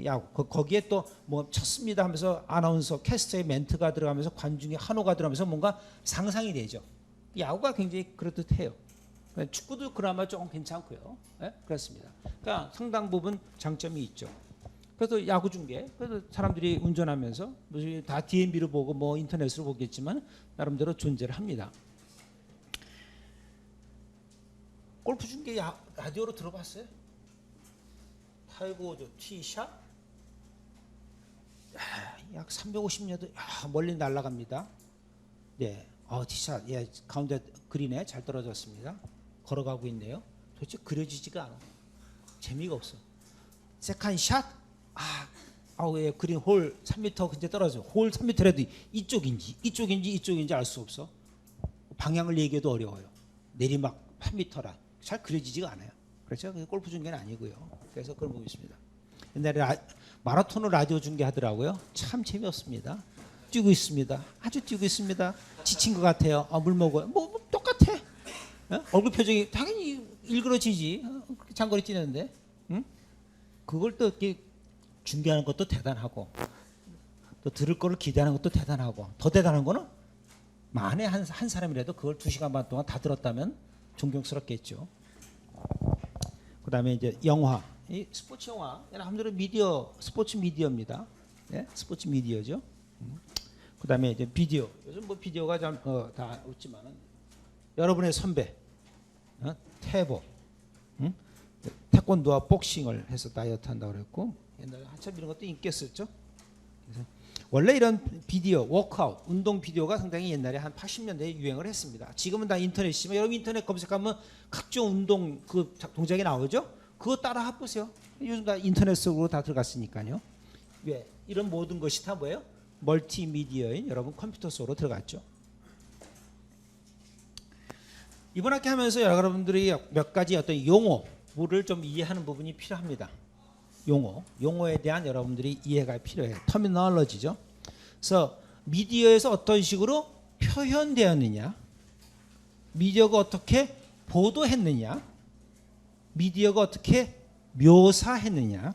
야구 거기에 또 뭐 쳤습니다 하면서 아나운서 캐스터의 멘트가 들어가면서 관중의 환호가 들어가면서 뭔가 상상이 되죠. 야구가 굉장히 그렇듯해요. 축구도 그나마 조금 괜찮고요. 네? 그렇습니다. 그러니까 상당 부분 장점이 있죠. 그래서 야구 중계, 그래서 사람들이 운전하면서 다 DMB로 보고 뭐 인터넷으로 보겠지만 나름대로 존재를 합니다. 골프 중계 라디오로 들어봤어요? 타이거 우즈 티샷? 약 350야드 멀리 날아갑니다. 네, 티샷, 예, 가운데 그린에 잘 떨어졌습니다. 걸어가고 있네요. 도대체 그려지지가 않아. 재미가 없어. 세컨 샷, 예, 그린 홀 3m 근처 떨어져. 홀 3m라도 이쪽인지 알 수 없어. 방향을 얘기해도 어려워요. 내리막 8m라 잘 그려지지가 않아요. 그렇죠? 골프 중계는 아니고요. 그래서 그런 부분이 있습니다. 옛날에 마라톤을 라디오 중계하더라고요. 참 재미없습니다. 뛰고 있습니다. 아주 뛰고 있습니다. 지친 것 같아요. 물 먹어요. 뭐 똑같아. 얼굴 표정이 당연히 일그러지지. 장거리 뛰는데, 응? 그걸 또 이렇게 중계하는 것도 대단하고, 또 들을 거를 기대하는 것도 대단하고, 더 대단한 거는 만에 한 사람이라도 그걸 2시간 반 동안 다 들었다면 존경스럽겠죠. 그다음에 이제 영화, 이 스포츠 영화, 여러분들은 미디어, 스포츠 미디어입니다. 네? 스포츠 미디어죠. 그다음에 이제 비디오. 요즘 뭐 비디오가 좀 다 없지만은 여러분의 선배, 태보, 태권도와 복싱을 해서 다이어트 한다고 그랬고 옛날에 한참 이런 것도 인기였었죠. 그래서 원래 이런 비디오, 워크아웃, 운동 비디오가 상당히 옛날에 한 80년대에 유행을 했습니다. 지금은 다 인터넷이지만 여러분 인터넷 검색하면 각종 운동 그 동작이 나오죠. 그거 따라 해보세요. 요즘 다 인터넷 속으로 다 들어갔으니까요. 왜? 이런 모든 것이 다 뭐예요? 멀티미디어인 여러분 컴퓨터 속으로 들어갔죠. 이번 학기 하면서 여러분들이 몇 가지 어떤 용어를 좀 이해하는 부분이 필요합니다. 용어에 대한 여러분들이 이해가 필요해요. 터미널러지죠. 그래서 미디어에서 어떤 식으로 표현되었느냐, 미디어가 어떻게 보도했느냐, 미디어가 어떻게 묘사했느냐,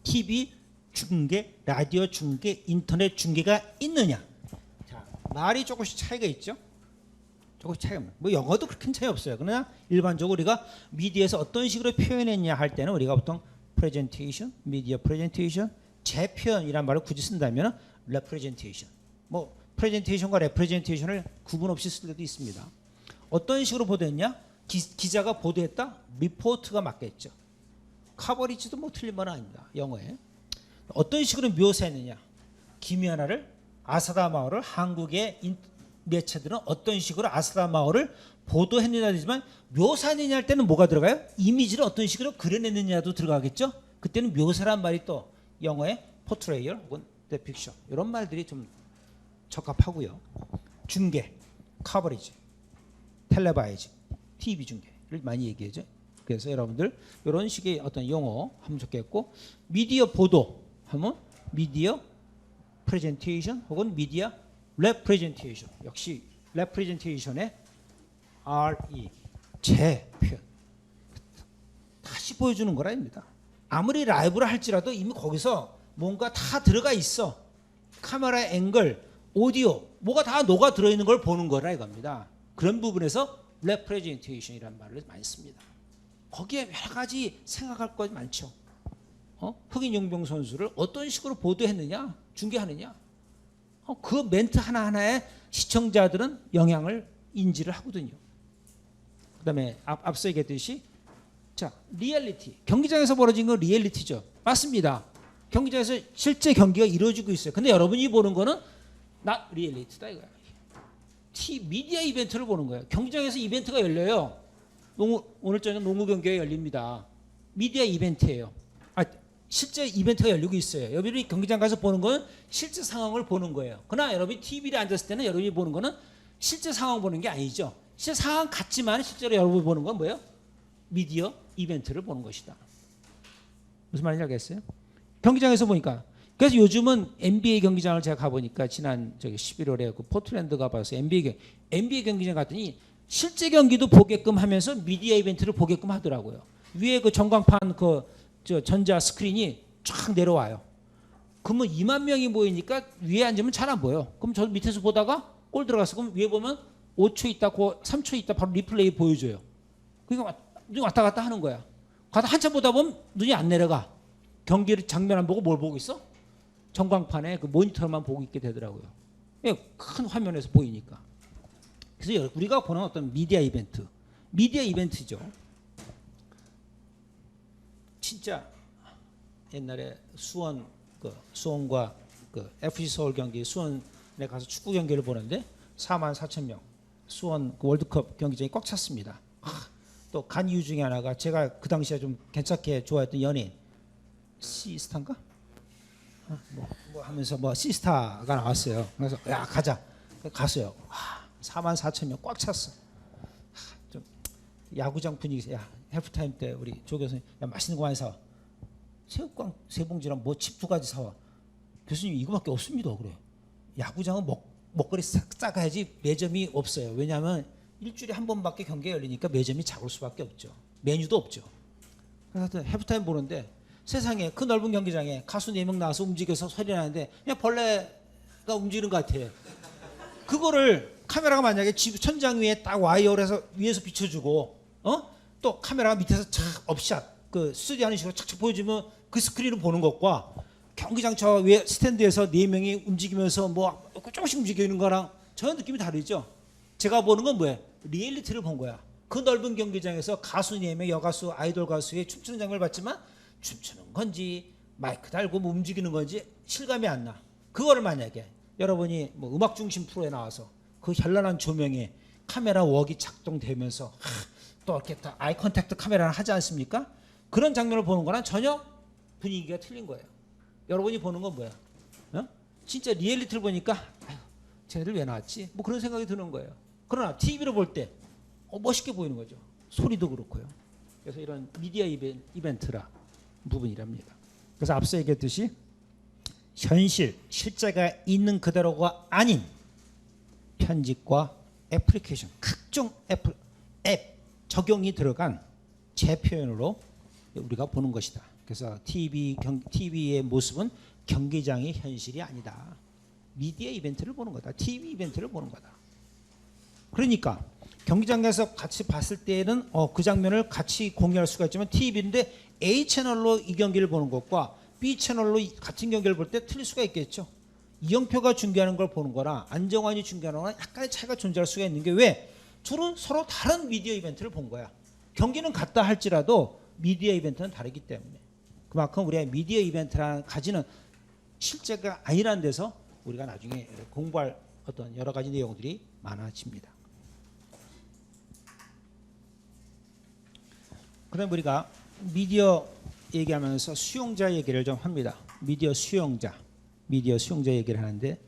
TV 중계, 라디오 중계, 인터넷 중계가 있느냐. 자, 말이 조금씩 차이가 있죠. 조금씩 차이가 뭐 영어도 그렇게 큰 차이 없어요. 그러나 일반적으로 우리가 미디어에서 어떤 식으로 표현했냐 할 때는 우리가 보통 프레젠테이션, 미디어 프레젠테이션, 재표현이란 말을 굳이 쓴다면 레프레젠테이션. 뭐 프레젠테이션과 레프레젠테이션을 구분 없이 쓸 때도 있습니다. 어떤 식으로 보도했냐? 기자가 보도했다? 리포트가 맞겠죠. 커버리지도 뭐 틀린 말은 아닙니다. 영어에. 어떤 식으로 묘사했느냐? 김연아를 아사다 마을을 한국의 매체들은 어떤 식으로 아사다 마을을 보도했느냐지만 묘사했느냐 할 때는 뭐가 들어가요? 이미지를 어떤 식으로 그려냈느냐도 들어가겠죠. 그때는 묘사란 말이 또 영어의 포트레이얼 혹은 데픽션 이런 말들이 좀 적합하고요. 중계, 커버리지, 텔레바이즈, TV 중계를 많이 얘기하죠. 그래서 여러분들 이런 식의 어떤 용어 하면 좋겠고, 미디어 보도 하면 미디어 프레젠테이션 혹은 미디어 레프레젠테이션. 역시 레프레젠테이션의 RE 재표현 다시 보여주는 거라입니다. 아무리 라이브를 할지라도 이미 거기서 뭔가 다 들어가 있어. 카메라 앵글, 오디오 뭐가 다 녹아 들어있는 걸 보는 거라 이겁니다. 그런 부분에서 레프레젠테이션이라는 말을 많이 씁니다. 거기에 여러 가지 생각할 것이 많죠. 흑인 용병 선수를 어떤 식으로 보도했느냐, 중계하느냐. 그 멘트 하나하나에 시청자들은 영향을 인지를 하거든요. 그 다음에 앞서 얘기했듯이 자, 리얼리티. 경기장에서 벌어진 건 리얼리티죠. 맞습니다. 경기장에서 실제 경기가 이루어지고 있어요. 근데 여러분이 보는 거는 not 리얼리티다 이거야. 미디어 이벤트를 보는 거예요. 경기장에서 이벤트가 열려요. 오늘 저녁 농구 경기가 열립니다. 미디어 이벤트예요. 실제 이벤트가 열리고 있어요. 여러분이 경기장 가서 보는 건 실제 상황을 보는 거예요. 그러나 여러분이 TV에 앉았을 때는 여러분이 보는 거는 실제 상황 보는 게 아니죠. 실제 상황 같지만 실제로 여러분이 보는 건 뭐예요? 미디어 이벤트를 보는 것이다. 무슨 말인지 알겠어요? 경기장에서 보니까 그래서 요즘은 NBA 경기장을 제가 가보니까 지난 11월에 그 포틀랜드 가봐서 NBA 경기장 갔더니 실제 경기도 보게끔 하면서 미디어 이벤트를 보게끔 하더라고요. 위에 그 전광판 저 전자 스크린이 쫙 내려와요. 그러면 2만 명이 모이니까 위에 앉으면 잘 안 보여. 그럼 저 밑에서 보다가 골 들어갔어. 그럼 위에 보면 5초 있다, 3초 있다 바로 리플레이 보여줘요. 그러니까 눈이 왔다 갔다 하는 거야. 가다 한참 보다 보면 눈이 안 내려가. 경기를 장면 안 보고 뭘 보고 있어? 전광판에 그 모니터만 보고 있게 되더라고요. 큰 화면에서 보이니까. 그래서 우리가 보는 어떤 미디어 이벤트죠. 진짜 옛날에 수원과 그 FC 서울 경기 수원에 가서 축구 경기를 보는데 44,000명 수원 그 월드컵 경기장이 꽉 찼습니다. 또 간 이유 중에 하나가 제가 그 당시에 좀 괜찮게 좋아했던 연예인 시스타인가? 뭐 하면서 뭐 시스타가 나왔어요. 그래서 야 가자. 갔어요. 44,000명 꽉 찼어. 좀 야구장 분위기. 야 해프타임 때 우리 조 교수님 야 맛있는 거 많이 사와. 새우깡 3봉지랑 뭐 칩 2가지 사와. 교수님 이거밖에 없습니다. 그래. 야구장은 먹거리 싸가야지 매점이 없어요. 왜냐하면 일주일에 한 번밖에 경기가 열리니까 매점이 작을 수밖에 없죠. 메뉴도 없죠. 그래서 해프타임 보는데 세상에 그 넓은 경기장에 가수 4명 나와서 움직여서 소리 나는데 그냥 벌레가 움직이는 것 같아. 그거를 카메라가 만약에 집 천장 위에 딱 와이어를 해서 위에서 비춰주고 또 카메라가 밑에서 착 업샷 그 스튜디오 하는 식으로 착착 보여주면 그 스크린을 보는 것과 경기장 저 위에 스탠드에서 4명이 움직이면서 뭐 조금씩 움직이는 거랑 전혀 느낌이 다르죠. 제가 보는 건 뭐예요? 리얼리티를 본 거야. 그 넓은 경기장에서 가수 4명 여가수 아이돌 가수의 춤추는 장면을 봤지만 춤추는 건지 마이크 달고 뭐 움직이는 건지 실감이 안 나. 그거를 만약에 여러분이 뭐 음악 중심 프로에 나와서 그 현란한 조명에 카메라 웍이 작동되면서 또 이렇게 딱 아이 컨택트 카메라를 하지 않습니까? 그런 장면을 보는 거랑 전혀 분위기가 틀린 거예요. 여러분이 보는 건 뭐야? 진짜 리얼리티를 보니까 아유, 쟤네들 왜 나왔지? 뭐 그런 생각이 드는 거예요. 그러나 TV로 볼 때 멋있게 보이는 거죠. 소리도 그렇고요. 그래서 이런 미디어 이벤트라 부분이랍니다. 그래서 앞서 얘기했듯이 실제가 있는 그대로가 아닌 편집과 애플리케이션, 각종 앱 적용이 들어간 재표현으로 우리가 보는 것이다. 그래서 TV의 모습은 경기장의 현실이 아니다. 미디어 이벤트를 보는 거다. TV 이벤트를 보는 거다. 그러니까 경기장에서 같이 봤을 때는 그 장면을 같이 공유할 수가 있지만 TV인데 A 채널로 이 경기를 보는 것과 B 채널로 같은 경기를 볼 때 틀릴 수가 있겠죠. 이영표가 중계하는 걸 보는 거랑 안정환이 중계하는 거랑 약간의 차이가 존재할 수가 있는 게 왜? 둘은 서로 다른 미디어 이벤트를 본 거야. 경기는 같다 할지라도 미디어 이벤트는 다르기 때문에 그만큼 우리가 미디어 이벤트라는 가지는 실제가 아니라는 데서 우리가 나중에 공부할 어떤 여러 가지 내용들이 많아집니다. 그다음 우리가 미디어 얘기하면서 수용자 얘기를 좀 합니다. 미디어 수용자 얘기를 하는데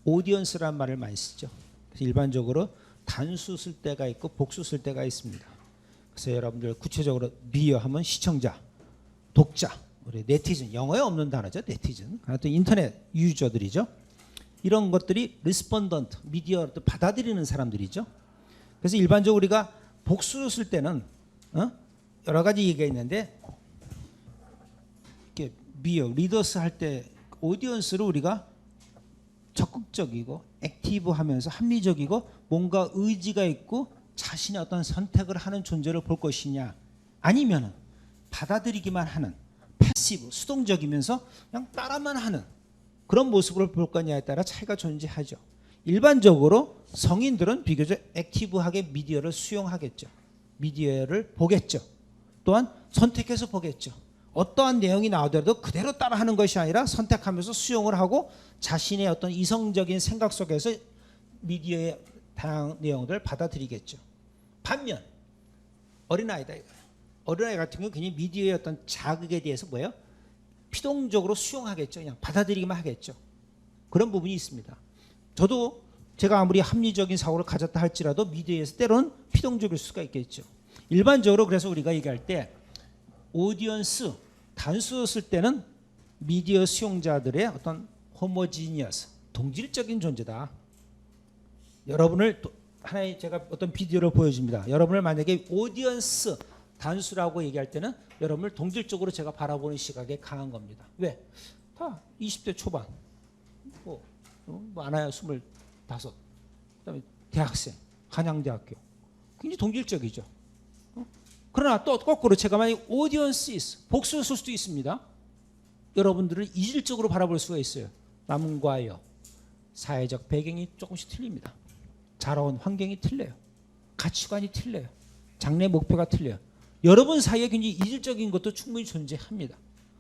오디언스란 말을 많이 쓰죠. 그래서 일반적으로 단수 쓸 때가 있고 복수 쓸 때가 있습니다. 그래서 여러분들 구체적으로 미디어 하면 시청자, 독자, 우리 네티즌, 영어에 없는 단어죠. 네티즌. 또 인터넷 유저들이죠. 이런 것들이 리스폰던트, 미디어를 받아들이는 사람들이죠. 그래서 일반적으로 우리가 복수를 쓸 때는 여러 가지 얘기가 있는데 이렇게 리더스 할 때 오디언스를 우리가 적극적이고 액티브하면서 합리적이고 뭔가 의지가 있고 자신의 어떤 선택을 하는 존재를 볼 것이냐 아니면 받아들이기만 하는 패시브, 수동적이면서 그냥 따라만 하는 그런 모습을 볼 거냐에 따라 차이가 존재하죠. 일반적으로 성인들은 비교적 액티브하게 미디어를 수용하겠죠. 미디어를 보겠죠. 또한 선택해서 보겠죠. 어떠한 내용이 나오더라도 그대로 따라하는 것이 아니라 선택하면서 수용을 하고 자신의 어떤 이성적인 생각 속에서 미디어의 다양한 내용들을 받아들이겠죠. 반면 어린아이다 이거예요. 어린아이 같은 경우 그냥 미디어의 어떤 자극에 대해서 뭐예요? 피동적으로 수용하겠죠. 그냥 받아들이기만 하겠죠. 그런 부분이 있습니다. 저도 제가 아무리 합리적인 사고를 가졌다 할지라도 미디어에서 때로는 피동적일 수가 있겠죠. 일반적으로 그래서 우리가 얘기할 때 오디언스 단수 쓸 때는 미디어 수용자들의 어떤 호모지니어스, 동질적인 존재다. 여러분을 하나의 제가 어떤 비디오를 보여줍니다. 여러분을 만약에 오디언스 단수라고 얘기할 때는 여러분을 동질적으로 제가 바라보는 시각에 강한 겁니다. 왜? 다 20대 초반, 뭐 많아야 25, 그다음에 대학생, 한양대학교, 굉장히 동질적이죠. 그러나 또 거꾸로 제가 만약 오디언스 복수를 쓸 수도 있습니다. 여러분들을 이질적으로 바라볼 수가 있어요. 남과 여, 사회적 배경이 조금씩 틀립니다. 자라온 환경이 틀려요. 가치관이 틀려요. 장래 목표가 틀려요. 여러분 사이에 굉장히 이질적인 것도 충분히 존재합니다.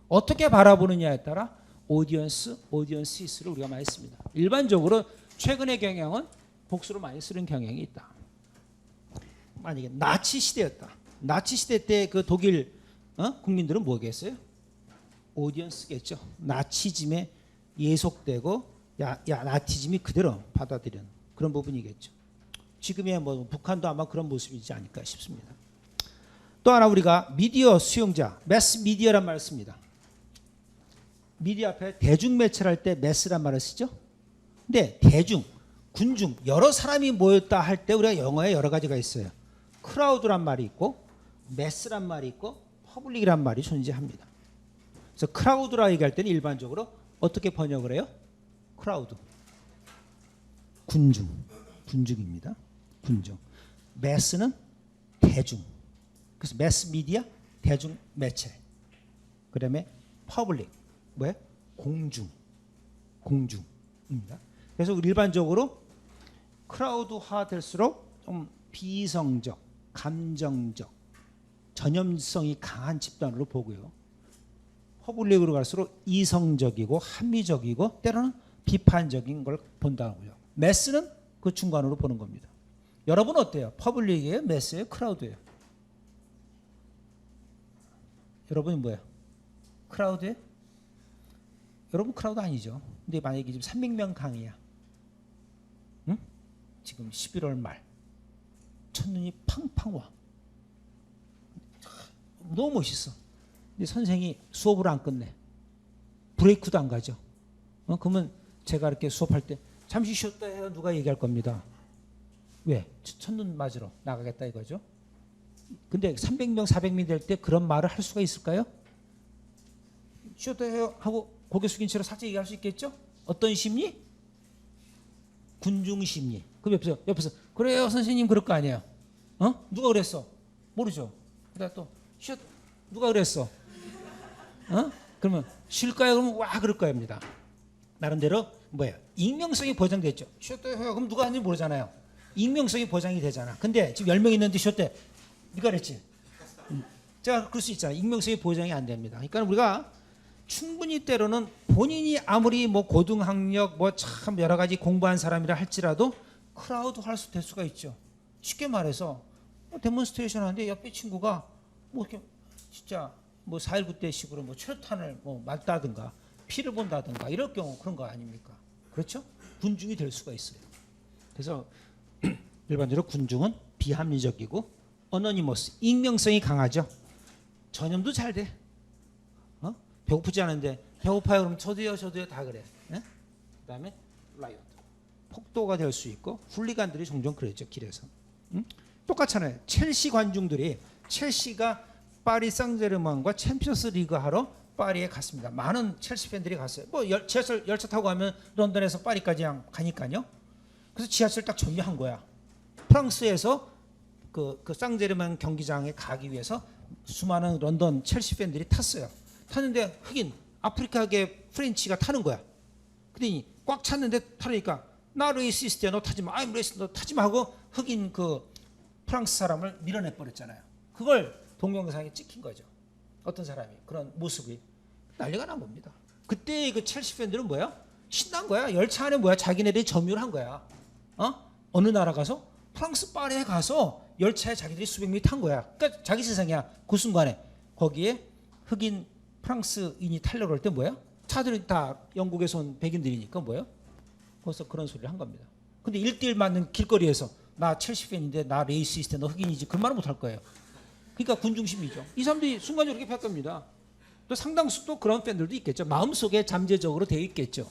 어떻게 바라보느냐에 따라 오디언스를 우리가 많이 씁니다. 일반적으로 최근의 경향은 복수를 많이 쓰는 경향이 있다. 만약에 나치 시대였다. 나치 시대 때 그 독일 국민들은 뭐겠어요? 오디언스겠죠. 나치즘에 예속되고 나치즘이 그대로 받아들이는 그런 부분이겠죠. 지금의 뭐 북한도 아마 그런 모습이지 않을까 싶습니다. 또 하나 우리가 미디어 수용자, 매스 미디어란 말을 씁니다. 미디어 앞에 대중매체를 할 때 매스란 말을 쓰죠. 근데 대중, 군중, 여러 사람이 모였다 할 때 우리가 영어에 여러 가지가 있어요. 크라우드란 말이 있고 매스란 말이 있고 퍼블릭이란 말이 존재합니다. 그래서 크라우드라 얘기할 때는 일반적으로 어떻게 번역을 해요? 크라우드, 군중입니다. 군중. 매스는 대중. 그래서 매스 미디어, 대중 매체. 그다음에 퍼블릭, 뭐예요? 공중입니다. 그래서 일반적으로 크라우드화 될수록 좀 비이성적, 감정적, 전염성이 강한 집단으로 보고요. 퍼블릭으로 갈수록 이성적이고 합리적이고 때로는 비판적인 걸 본다고요. 매스는 그 중간으로 보는 겁니다. 여러분 어때요? 퍼블릭이에요? 매스예요? 크라우드예요? 여러분이 뭐예요? 크라우드예요? 여러분 크라우드 아니죠. 근데 만약에 지금 300명 강의야. 응? 지금 11월 말 첫눈이 팡팡 와. 너무 멋있어. 근데 선생이 수업을 안 끝내. 브레이크도 안 가죠. 그러면 제가 이렇게 수업할 때 잠시 쉬었다 해요. 누가 얘기할 겁니다. 왜? 첫눈 맞으러 나가겠다 이거죠. 근데 300명, 400명 될 때 그런 말을 할 수가 있을까요? 쉬었다 해요 하고 고개 숙인 채로 살짝 얘기할 수 있겠죠? 어떤 심리? 군중 심리. 그럼 옆에서 그래요 선생님 그럴 거 아니에요. 누가 그랬어? 모르죠. 그다음 또 누가 그랬어? 그러면 쉴까요? 그러면 와 그럴 거입니다. 나름대로 뭐예요? 익명성이 보장됐죠. 쉬었다 해요. 그럼 누가 하는지 모르잖아요. 익명성이 보장이 되잖아. 근데 지금 10명 있는데 쉬었대. 네가 그랬지? 제가 그럴 수 있잖아요. 익명성이 보장이 안 됩니다. 그러니까 우리가 충분히 때로는 본인이 아무리 뭐 고등학력 뭐 참 여러 가지 공부한 사람이라 할지라도 크라우드 할 수 될 수가 있죠. 쉽게 말해서 데몬스트레이션 하는데 옆에 친구가 뭐 이렇게 진짜 뭐 4.19 때 식으로 뭐 최루탄을 뭐 맞다든가 피를 본다든가 이럴 경우 그런 거 아닙니까? 그렇죠? 군중이 될 수가 있어요. 그래서 일반적으로 군중은 비합리적이고 어너니머스, 익명성이 강하죠. 전염도 잘 돼. 배고프지 않은데 배고파요 그러면 저도요 다 그래. 그다음에 라이엇, 폭도가 될 수 있고 훌리간들이 종종 그랬죠 길에서. 똑같잖아요. 첼시 관중들이 첼시가 파리 생제르맹과 챔피언스 리그 하러 파리에 갔습니다. 많은 첼시 팬들이 갔어요. 뭐 지하철 열차 타고 가면 런던에서 파리까지 가니까요. 그래서 지하철 딱 정류한 거야. 프랑스에서 그 생제르맹 경기장에 가기 위해서 수많은 런던 첼시 팬들이 탔어요. 탔는데 흑인 아프리카계 프렌치가 타는 거야. 그랬더니 꽉 찼는데 타니까 나 레이시스트야 너 타지 마. I'm racist 너 타지 마 하고 흑인 그 프랑스 사람을 밀어내 버렸잖아요. 그걸 동영상에 찍힌 거죠. 어떤 사람이 그런 모습이 난리가 난 겁니다. 그때 그 첼시 팬들은 뭐야? 신난 거야. 열차 안에 뭐야? 자기네들이 점유를 한 거야. 어느 나라 가서 프랑스 파리에 가서 열차에 자기들이 수백 명이 탄 거야. 그러니까 자기 세상이야. 그 순간에 거기에 흑인 프랑스인이 타려고 할 때 뭐야? 차들이 다 영국에서 온 백인들이니까 뭐야? 거기서 그런 소리를 한 겁니다. 근데 1대1 맞는 길거리에서 나 첼시 팬인데 나 레이시스트 너 흑인이지 그 말은 못할 거예요. 그러니까 군중심이죠. 이 사람들이 순간적으로 이렇게 할 겁니다. 또 상당수 또 그런 팬들도 있겠죠. 마음속에 잠재적으로 되어 있겠죠.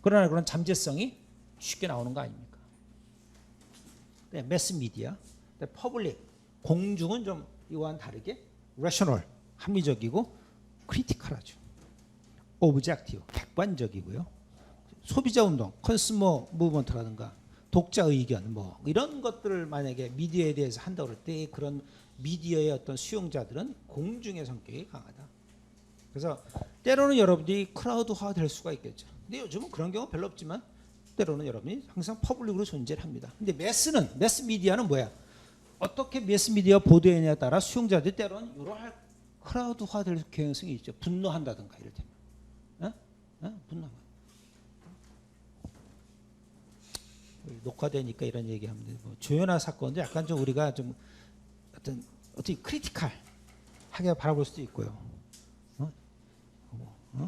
그러나 그런 잠재성이 쉽게 나오는 거 아닙니까? 네, 매스미디어, 네, 퍼블릭, 공중은 좀 이와는 다르게 레셔널, 합리적이고 크리티컬하죠. 오브젝티브, 객관적이고요. 소비자 운동, 컨슈머 무브먼트라든가 독자 의견 뭐 이런 것들을 만약에 미디어에 대해서 한다고 할 때 그런 미디어의 어떤 수용자들은 공중의 성격이 강하다. 그래서 때로는 여러분들이 크라우드화 될 수가 있겠죠. 근데 요즘은 그런 경우 별로 없지만 때로는 여러분이 항상 퍼블릭으로 존재를 합니다. 근데 매스 미디어는 뭐야? 어떻게 매스 미디어 보도했냐에 따라 수용자들이 때로는 이러한 크라우드화 될 경향성이 있죠. 분노한다든가 이럴 때면. 분노하고. 녹화되니까 이런 얘기하면 돼. 뭐 조현아 사건도 약간 좀 우리가 좀 어떻게 크리티컬하게 바라볼 수도 있고요.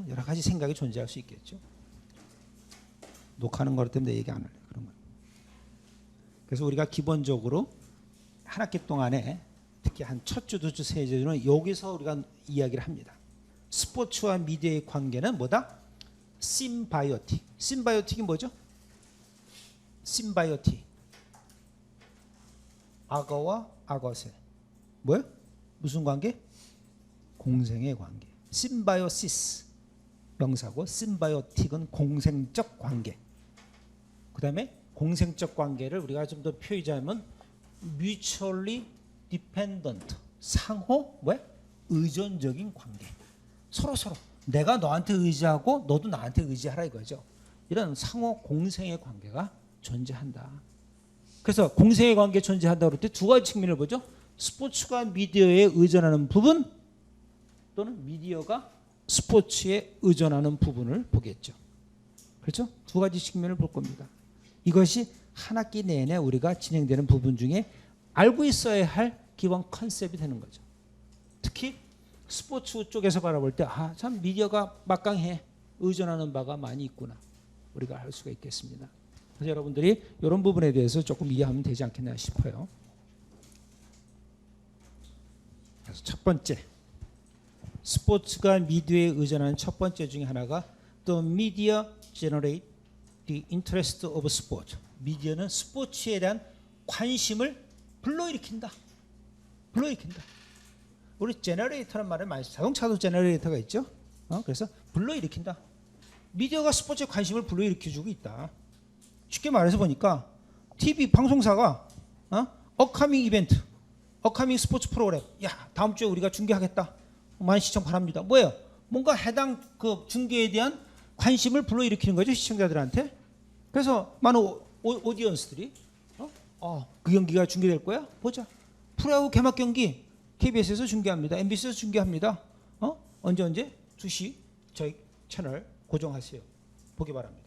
여러 가지 생각이 존재할 수 있겠죠. 녹화하는 거 때문에 얘기 안 할래 그런 거. 그래서 우리가 기본적으로 한 학기 동안에 특히 한 첫 주, 두 주, 세 주는 여기서 우리가 이야기를 합니다. 스포츠와 미디어의 관계는 뭐다? 심바이오틱. 심바이오틱이 뭐죠? 심바이오틱. 악어와 악어새. 뭐요? 무슨 관계? 공생의 관계. 심바이오시스 명사고 심바이오틱은 공생적 관계. 그 다음에 공생적 관계를 우리가 좀 더 표현하자면 mutually dependent 상호 뭐야? 의존적인 관계. 서로 내가 너한테 의지하고 너도 나한테 의지하라 이거죠. 이런 상호 공생의 관계가 존재한다. 그래서 공생의 관계 존재한다고 할 때 두 가지 측면을 보죠. 스포츠가 미디어에 의존하는 부분 또는 미디어가 스포츠에 의존하는 부분을 보겠죠. 그렇죠? 두 가지 측면을 볼 겁니다. 이것이 한 학기 내내 우리가 진행되는 부분 중에 알고 있어야 할 기본 컨셉이 되는 거죠. 특히 스포츠 쪽에서 바라볼 때 참 미디어가 막강해. 의존하는 바가 많이 있구나. 우리가 할 수가 있겠습니다. 그래서 여러분들이 이런 부분에 대해서 조금 이해하면 되지 않겠나 싶어요. 그래서 첫 번째, 스포츠가 미디어에 의존하는 첫 번째 중에 하나가 The media generate the interest of sport. 미디어는 스포츠에 대한 관심을 불러일으킨다. 우리 제너레이터라는 말을 많이 써요. 자동차도 제너레이터가 있죠. 그래서 불러일으킨다. 미디어가 스포츠에 관심을 불러일으켜주고 있다. 쉽게 말해서 보니까 TV 방송사가 어카밍 이벤트, 어카밍 스포츠 프로그램, 야 다음 주에 우리가 중계하겠다. 많은 시청 바랍니다. 뭐예요? 뭔가 해당 그 중계에 대한 관심을 불러일으키는 거죠, 시청자들한테. 그래서 많은 오디언스들이 그 경기가 중계될 거야? 보자. 프로야구 개막 경기 KBS에서 중계합니다. MBC에서 중계합니다. 언제 2시 저희 채널 고정하세요. 보기 바랍니다.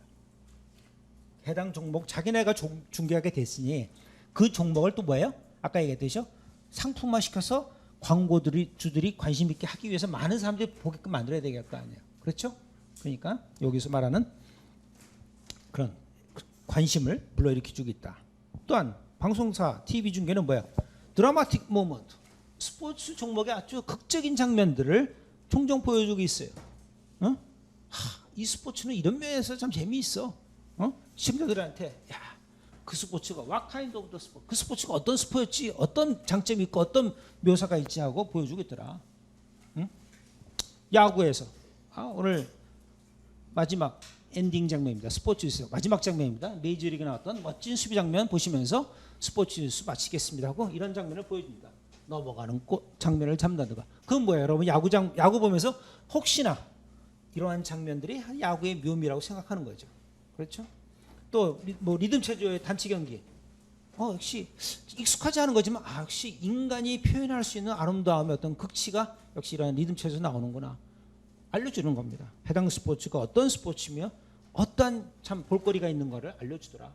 해당 종목 자기네가 중계하게 됐으니 그 종목을 또 뭐예요? 아까 얘기했듯이 상품화 시켜서 주들이 관심 있게 하기 위해서 많은 사람들이 보게끔 만들어야 되겠다 아니에요. 그렇죠? 그러니까 여기서 말하는 그런 관심을 불러일으켜주고 있다. 또한 방송사 TV 중계는 뭐야? 드라마틱 모먼트. 스포츠 종목의 아주 극적인 장면들을 종종 보여주고 있어요. 이 스포츠는 이런 면에서 참 재미있어. 시청자들한테 그 스포츠가 what kind of the sport? 그 스포츠가 어떤 스포츠였지? 어떤 장점이 있고 어떤 묘사가 있지 하고 보여주고 있더라. 야구에서 오늘 마지막 엔딩 장면입니다. 스포츠 뉴스 마지막 장면입니다. 메이저리그 나왔던 멋진 수비 장면 보시면서 스포츠 뉴스 마치겠습니다 하고 이런 장면을 보여줍니다. 넘어가는 장면을 잡는다든가. 그건 뭐예요? 여러분 야구 보면서 혹시나 이러한 장면들이 야구의 묘미라고 생각하는 거죠. 그렇죠? 또 뭐 리듬 체조의 단체 경기. 역시 익숙하지 않은 거지만 역시 인간이 표현할 수 있는 아름다움의 어떤 극치가 역시 이런 리듬 체조에서 나오는구나. 알려주는 겁니다. 해당 스포츠가 어떤 스포츠며 어떤 참 볼거리가 있는 거를 알려주더라.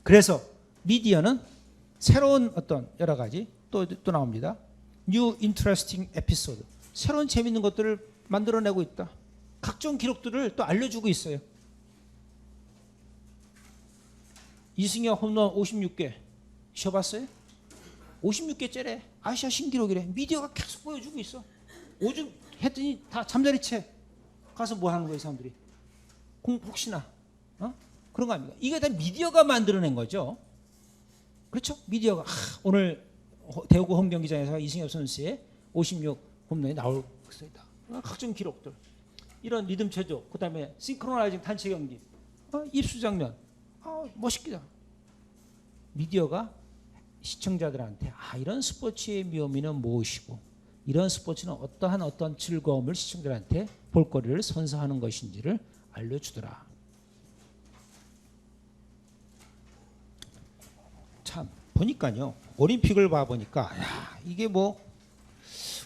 그래서 미디어는 새로운 어떤 여러 가지 또 나옵니다. New interesting episode. 새로운 재밌는 것들을 만들어내고 있다. 각종 기록들을 또 알려주고 있어요. 이승엽 홈런 56개 쉬어봤어요? 56개째래. 아시아 신기록이래. 미디어가 계속 보여주고 있어. 오줌 했더니 다 잠자리채 가서 뭐 하는 거예요, 사람들이? 혹시나 그런 거 아닙니까? 이게 다 미디어가 만들어낸 거죠. 그렇죠? 미디어가 오늘 대구 홈경기장에서 이승엽 선수의 56 홈런이 나올 것이다. 각종 기록들, 이런 리듬 체조, 그다음에 싱크로나이징 단체 경기, 입수 장면, 멋있기다. 미디어가 시청자들한테 이런 스포츠의 묘미는 무엇이고 이런 스포츠는 어떤 즐거움을 시청자들한테 볼거리를 선사하는 것인지를 알려주더라. 참 보니까요, 올림픽을 봐보니까 이게 뭐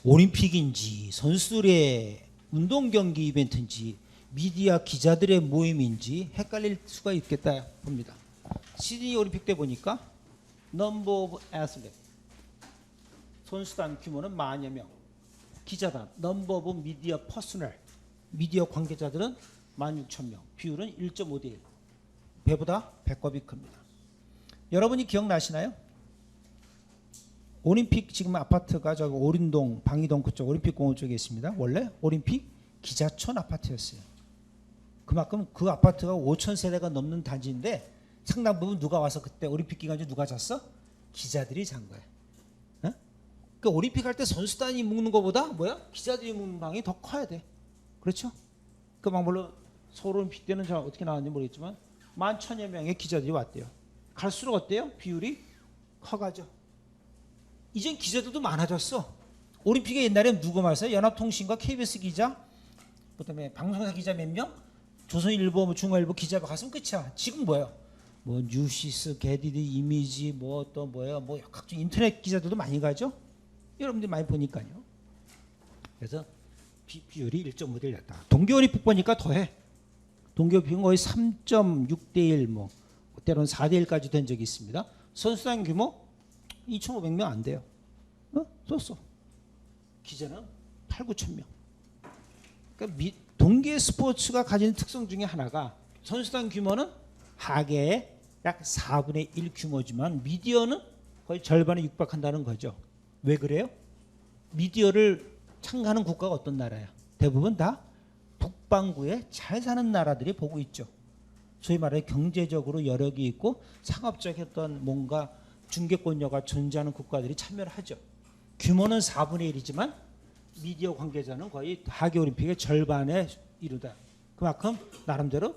올림픽인지 선수들의 운동 경기 이벤트인지 미디어 기자들의 모임인지 헷갈릴 수가 있겠다 봅니다. 시드니 올림픽 때 보니까 넘버 오브 애슬릿, 선수단 규모는 만여 명, 기자단 넘버 오브 미디어 퍼스널, 미디어 관계자들은 16,000명, 비율은 1.5대 1, 배보다 배꼽이 큽니다. 여러분이 기억나시나요? 올림픽 지금 아파트가 저기 오린동, 방이동 그쪽 올림픽공원 쪽에 있습니다. 원래 올림픽 기자촌 아파트였어요. 그만큼 그 아파트가 5,000세대가 넘는 단지인데 상당 부분 누가 와서 그때 올림픽 기간 중에 누가 잤어? 기자들이 잔 거예요. 그 올림픽 할 때 선수단이 묵는 것보다 기자들이 묵는 방이 더 커야 돼. 그렇죠? 그 물론 서울 올림픽 때는 저 어떻게 나왔는지 모르겠지만 11,000여 명의 기자들이 왔대요. 갈수록 어때요? 비율이 커가죠. 이젠 기자들도 많아졌어. 올림픽에 옛날에 누가 왔어요? 연합통신과 KBS 기자, 그다음에 방송사 기자 몇 명, 조선일보, 중앙일보 기자가 갔으면 끝이야. 지금 뭐예요? 뭐 뉴시스, 게디드, 이미지, 각종 인터넷 기자들도 많이 가죠. 여러분들이 많이 보니까요. 그래서 비율이 1.5대 1 됐다. 동계올림픽 보니까 더해. 동계올림픽은 거의 3.6대 1, 때로는 4대 1까지 된 적이 있습니다. 선수단 규모 2,500명 안 돼요. 썼어. 기자는 8,000~9,000명. 그러니까 동계 스포츠가 가진 특성 중에 하나가 선수단 규모는 하계의 약 4분의 1 규모지만 미디어는 거의 절반에 육박한다는 거죠. 왜 그래요? 미디어를 참가하는 국가가 어떤 나라야? 대부분 다 북반구에 잘 사는 나라들이 보고 있죠. 소위 말해 경제적으로 여력이 있고 상업적인 어떤 뭔가 중개권료가 존재하는 국가들이 참여를 하죠. 규모는 4분의 1이지만 미디어 관계자는 거의 하계올림픽의 절반에 이르다. 그만큼 나름대로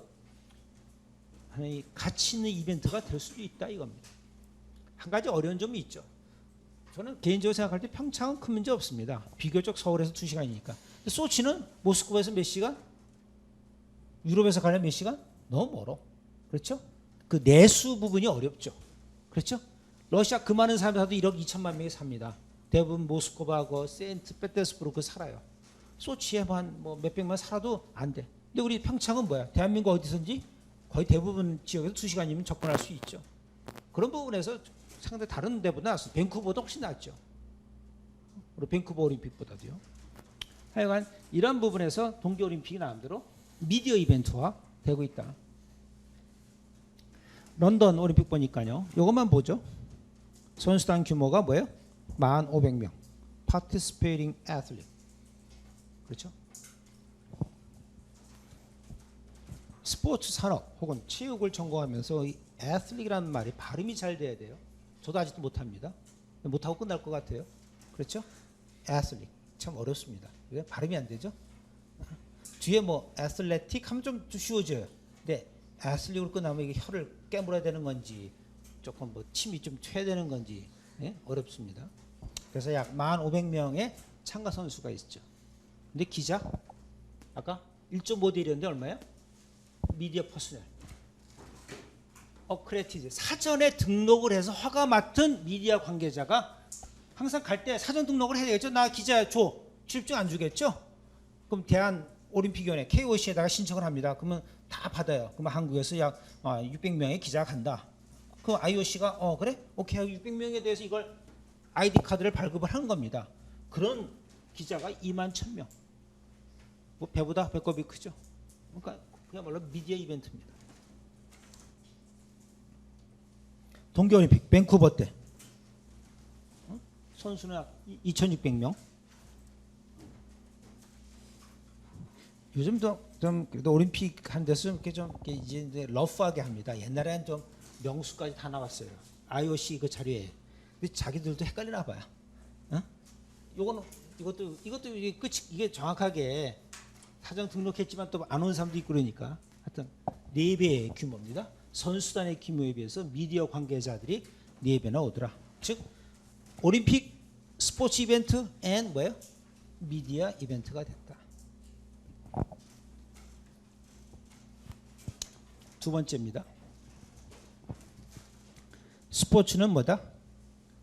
하나의 가치 있는 이벤트가 될 수도 있다 이겁니다. 한 가지 어려운 점이 있죠. 저는 개인적으로 생각할 때 평창은 큰 문제 없습니다. 비교적 서울에서 2시간이니까. 소치는 모스크바에서 몇 시간? 유럽에서 가려면 몇 시간? 너무 멀어. 그렇죠? 그 내수 부분이 어렵죠. 그렇죠? 러시아 그 많은 사람들도 1억 2천만 명이 삽니다. 대부분 모스크바하고 세인트페테르스부르크 살아요. 소치에만 몇백만 살아도 안 돼. 근데 우리 평창은 뭐야? 대한민국 어디선지 거의 대부분 지역에서 2시간이면 접근할 수 있죠. 그런 부분에서 상당히 다른 데보다 낫어. 밴쿠버도 훨씬 낫죠. 우리 밴쿠버 올림픽보다도요. 하여간 이런 부분에서 동계올림픽이 나름대로 미디어 이벤트화 되고 있다. 런던 올림픽 보니까요. 이것만 보죠. 선수단 규모가 뭐예요? 1,500명. Participating athlete. 그렇죠? 스포츠 산업 혹은 체육을 전공하면서 이 athlete라는 말이 발음이 잘 돼야 돼요. 저도 아직도 못합니다. 못하고 끝날 것 같아요. 그렇죠? athlete. 참 어렵습니다. 왜? 발음이 안 되죠? 뒤에 athletic 하면 좀 쉬워져요. 근데 athlete로 끝나면 이게 혀를 깨물어야 되는 건지 조금 침이 좀 튀어야 되는 건지 어렵습니다. 그래서 약 1,500명의 참가 선수가 있죠. 근데 기자 아까 1.5대 1이었는데 얼마예요? 미디어 퍼스널 어크레티즈 사전에 등록을 해서 허가 맡은 미디어 관계자가 항상 갈 때 사전 등록을 해야 되겠죠. 나 기자 줘. 출입증 안 주겠죠. 그럼 대한올림픽위원회 KOC에다가 신청을 합니다. 그러면 다 받아요. 그러면 한국에서 약 600명의 기자가 간다. 그 IOC가 그래? 오케이 600명에 대해서 이걸 아이디 카드를 발급을 하는 겁니다. 그런 기자가 21,000명. 배보다 배꼽이 크죠. 그러니까 그야말로 미디어 이벤트입니다. 동계올림픽 밴쿠버 때 선수는 2,600명. 요즘 좀 그래도 올림픽 한 데서 이렇게 좀 이렇게 이제 러프하게 합니다. 옛날에는 좀 명수까지 다 나왔어요. IOC 그 자료에. 근데 자기들도 헷갈리나 봐요. 어? 요거는 이것도 이게 끝이 이게 정확하게 사전 등록했지만 또 안 온 사람도 있고 그러니까 하여튼 4배의 규모입니다. 선수단의 규모에 비해서 미디어 관계자들이 4배나 오더라. 즉 올림픽 스포츠 이벤트 앤 뭐예요? 미디어 이벤트가 됐다. 두 번째입니다. 스포츠는 뭐다?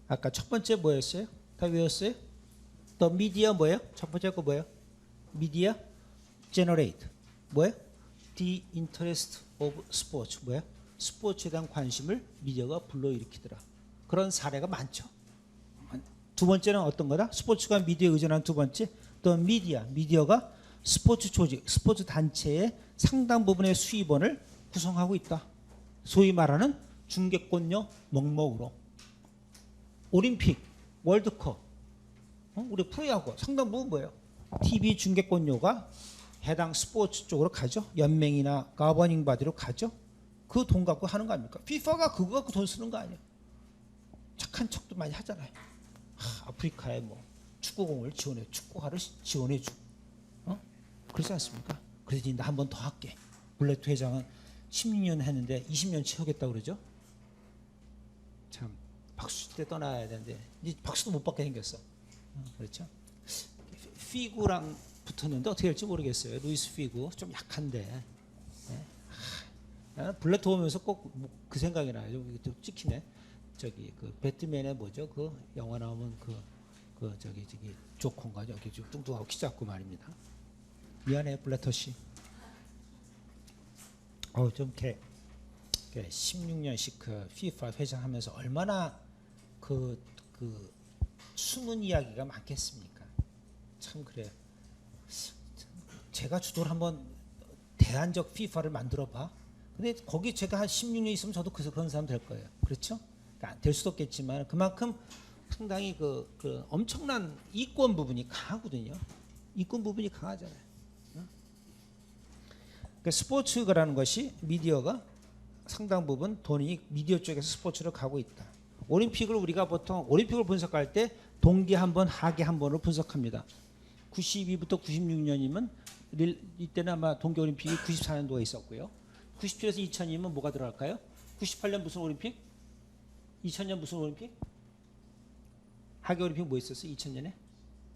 아까 첫 번째 뭐였어요? 다 외웠어요? 더 미디어 뭐예요? 첫 번째 거 뭐예요? 미디어 generate 뭐예요? The interest of sports 뭐예요? 스포츠에 대한 관심을 미디어가 불러일으키더라. 그런 사례가 많죠. 두 번째는 어떤 거다? 스포츠가 미디어에 의존한 두 번째 더 미디어가 스포츠 조직, 스포츠 단체의 상당 부분의 수입원을 구성하고 있다. 소위 말하는 중개권료 먹먹으로 올림픽, 월드컵, 우리 프로야구 상당 부분 뭐예요? TV 중개권료가 해당 스포츠 쪽으로 가죠. 연맹이나 가버닝 바디로 가죠. 그 돈 갖고 하는 거 아닙니까? FIFA가 그거 갖고 돈 쓰는 거 아니에요. 착한 척도 많이 하잖아요. 아프리카에 뭐 축구공을 지원해, 축구화를 지원해 주고, 그렇지 않습니까? 그래서 나 한 번 더 할게. 블랙 회장은 16년 했는데 20년 채우겠다 그러죠. 참 박수 칠 때 떠나야 되는데 이제 박수도 못 받게 생겼어. 그렇죠? 피구랑 붙었는데 어떻게 될지 모르겠어요. 루이스 피구 좀 약한데. 나는 블랙 보면서 꼭 그 생각이 나요. 좀 찍히네. 저기 그 배트맨의 뭐죠? 그 영화 나오면 저기 조커인가 저기 좀 뚱뚱하고 키 작고 말입니다. 미안해 블래터 씨. 좀 이렇게 16년씩 그 FIFA 회장하면서 얼마나 그 숨은 이야기가 많겠습니까? 참 그래요. 제가 주도를 한번 대안적 FIFA를 만들어봐. 근데 거기 제가 한 16년 있으면 저도 그런 사람 될 거예요. 그렇죠? 그러니까 될 수도 없겠지만 그만큼 상당히 그 엄청난 이권 부분이 강하거든요. 이권 부분이 강하잖아요. 그러니까 스포츠라는 것이 미디어가 상당 부분 돈이 미디어 쪽에서 스포츠로 가고 있다. 올림픽을 우리가 보통 올림픽을 분석할 때 동계 한 번, 하계 한 번으로 분석합니다. 92부터 96년이면 이때는 아마 동계올림픽이 94년도에 있었고요. 97에서 2000이면 뭐가 들어갈까요? 98년 무슨 올림픽? 2000년 무슨 올림픽? 하계올림픽 뭐 있었어요? 2000년에?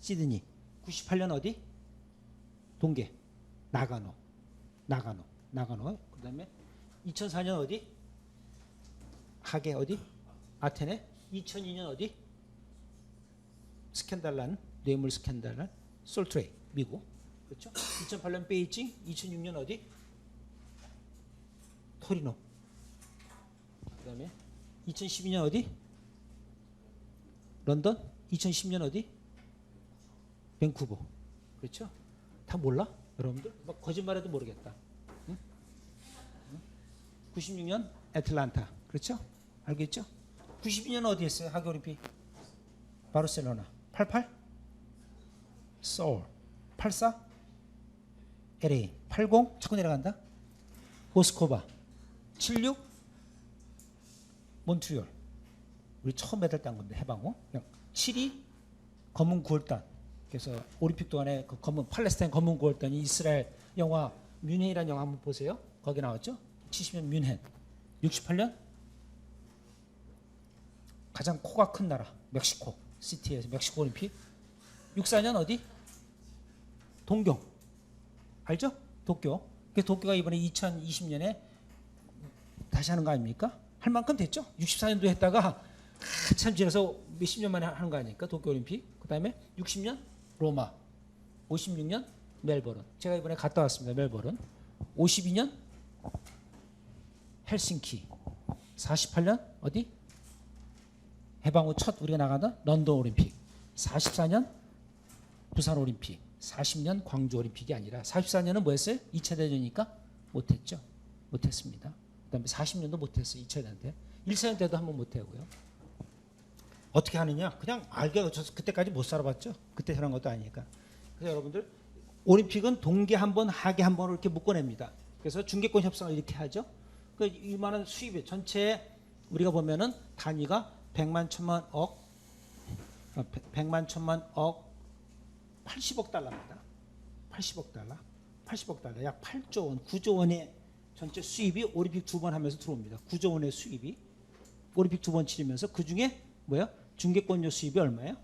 시드니. 98년 어디? 동계. 나가노. 그 다음에 2004년 어디? 하계 어디? 아테네. 2002년 어디? 스캔들난 뇌물 스캔들난 솔트레이 미국. 그렇죠? 2008년 베이징. 2006년 어디? 토리노. 그 다음에 2012년 어디? 런던. 2010년 어디? 밴쿠버. 그렇죠? 다 몰라? 여러분들? 막 거짓말해도 모르겠다. 응? 96년 애틀란타. 그렇죠? 알겠죠? 92년 어디 했어요? 하계올림픽. 바르셀로나. 88? 서울. 84? LA. 80? 자꾸 내려간다. 모스코바. 76? 몬트리올. 우리 처음 메달 딴 건데 해방호. 72? 검은 구월단. 그래서 올림픽 동안에 그 팔레스타인 검은 구월단이 이스라엘 영화 뮌헨이라는 영화 한번 보세요. 거기 나왔죠. 70년 뮌헨. 68년 가장 코가 큰 나라 멕시코 시티에서 멕시코 올림픽. 64년 어디? 동경. 알죠? 도쿄. 그 도쿄가 이번에 2020년에 다시 하는 거 아닙니까? 할 만큼 됐죠. 64년도 했다가 한참 지나서 몇십 년 만에 하는 거 아닙니까? 도쿄올림픽. 그 다음에 60년 로마. 56년 멜버른. 제가 이번에 갔다 왔습니다. 멜버른. 52년 헬싱키. 48년 어디? 해방 후 첫 우리가 나가던 런던 올림픽. 44년 부산 올림픽. 40년 광주 올림픽이 아니라 44년은 뭐였어요? 2차 대전이니까 못했죠. 못했습니다. 그다음에 40년도 못했어요. 2차 대전 때. 1차 대전 때도 한번 못하고요. 어떻게 하느냐? 그냥 알게 그때까지 못 살아봤죠. 그때 하는 것도 아니니까. 그래서 여러분들 올림픽은 동계 한 번, 하계 한 번을 이렇게 묶어냅니다. 그래서 중계권 협상을 이렇게 하죠. 그 이만한 수입이 전체 우리가 보면은 단위가 100만, 1000만, 억, 100만, 1000만, 억, 80억 달러입니다. 80억 달러, 80억 달러, 약 8조 원, 9조 원의 전체 수입이 올림픽 두 번 하면서 들어옵니다. 9조 원의 수입이 올림픽 두 번 치르면서 그 중에 뭐야? 중계권료 수입이 얼마예요?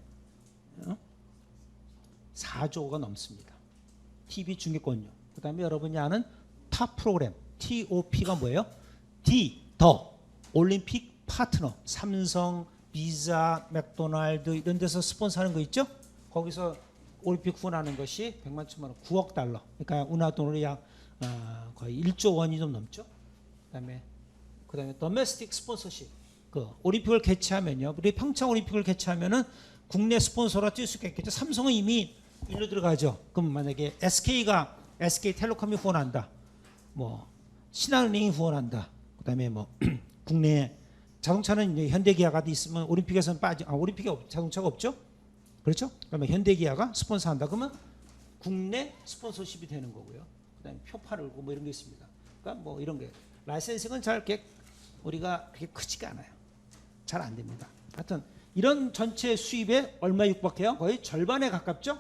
4조가 넘습니다. TV 중계권료. 그 다음에 여러분이 아는 탑 프로그램 TOP가 뭐예요? D, 더 올림픽 파트너, 삼성, 비자, 맥도날드 이런 데서 스폰서하는 거 있죠? 거기서 올림픽 후원하는 것이 100만, 1000만 원, 9억 달러. 그러니까 우리나라 돈으로 약 거의 1조 원이 좀 넘죠. 그다음에 더메스틱 스폰서십. 그 올림픽을 개최하면요. 우리 평창 올림픽을 개최하면은 국내 스폰서로 뛸 수 있겠죠. 삼성은 이미 일로 들어가죠. 그럼 만약에 SK텔레콤이 후원한다. 뭐 신한은행이 후원한다. 그다음에 뭐 국내 자동차는 이제 현대기아가 있으면 올림픽에서는 올림픽에 자동차가 없죠. 그렇죠? 그러면 현대기아가 스폰서한다. 그러면 국내 스폰서십이 되는 거고요. 그다음에 표 팔고 뭐 이런 게 있습니다. 그러니까 뭐 이런 게 라이센싱은 잘 이렇게 우리가 그렇게 크지가 않아요. 잘 안 됩니다. 하여튼 이런 전체 수입에 얼마 육박해요? 거의 절반에 가깝죠?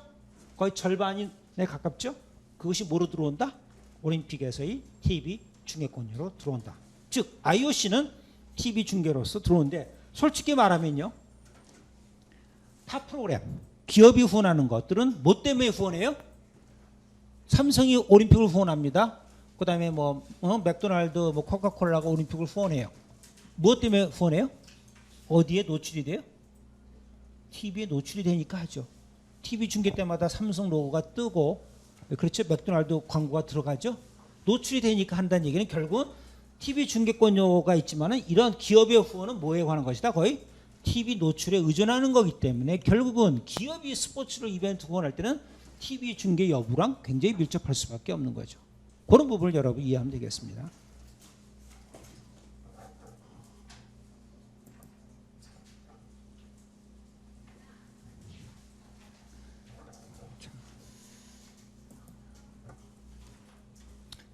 거의 절반에 가깝죠? 그것이 뭐로 들어온다? 올림픽에서의 TV 중계권료로 들어온다. 즉 IOC는 TV 중계로서 들어오는데 솔직히 말하면요. 타 프로그램, 기업이 후원하는 것들은 뭐 때문에 후원해요? 삼성이 올림픽을 후원합니다. 그 다음에 맥도날드, 코카콜라가 올림픽을 후원해요. 무엇 때문에 후원해요? 어디에 노출이 돼요? TV에 노출이 되니까 하죠. TV 중계 때마다 삼성 로고가 뜨고, 그렇죠? 맥도날드 광고가 들어가죠. 노출이 되니까 한다는 얘기는 결국은 TV 중계권료가 있지만은 이런 기업의 후원은 뭐에 관한 것이다? 거의 TV 노출에 의존하는 거기 때문에 결국은 기업이 스포츠로 이벤트 후원할 때는 TV 중계 여부랑 굉장히 밀접할 수밖에 없는 거죠. 그런 부분을 여러분 이해하면 되겠습니다.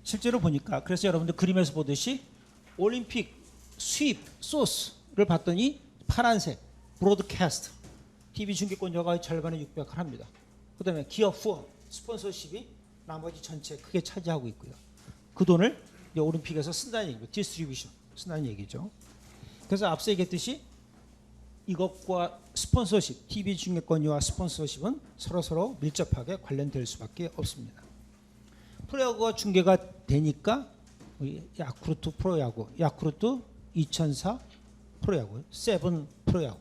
실제로 보니까 그래서 여러분들 그림에서 보듯이 올림픽 수입 소스를 봤더니 파란색 브로드캐스트 TV 중계권료가 절반에 육박을 합니다. 그 다음에 기업 후원 스폰서십이 나머지 전체 크게 차지하고 있고요. 그 돈을 이제 올림픽에서 쓴다는 얘기죠. 디스트리뷰션 쓴다는 얘기죠. 그래서 앞서 얘기했듯이 이것과 스폰서십 TV 중계권료와 스폰서십은 서로 밀접하게 관련될 수밖에 없습니다. 프로야구가 중계가 되니까 야쿠르트 프로야구, 야쿠르트 2004 프로야구, 세븐 프로야구,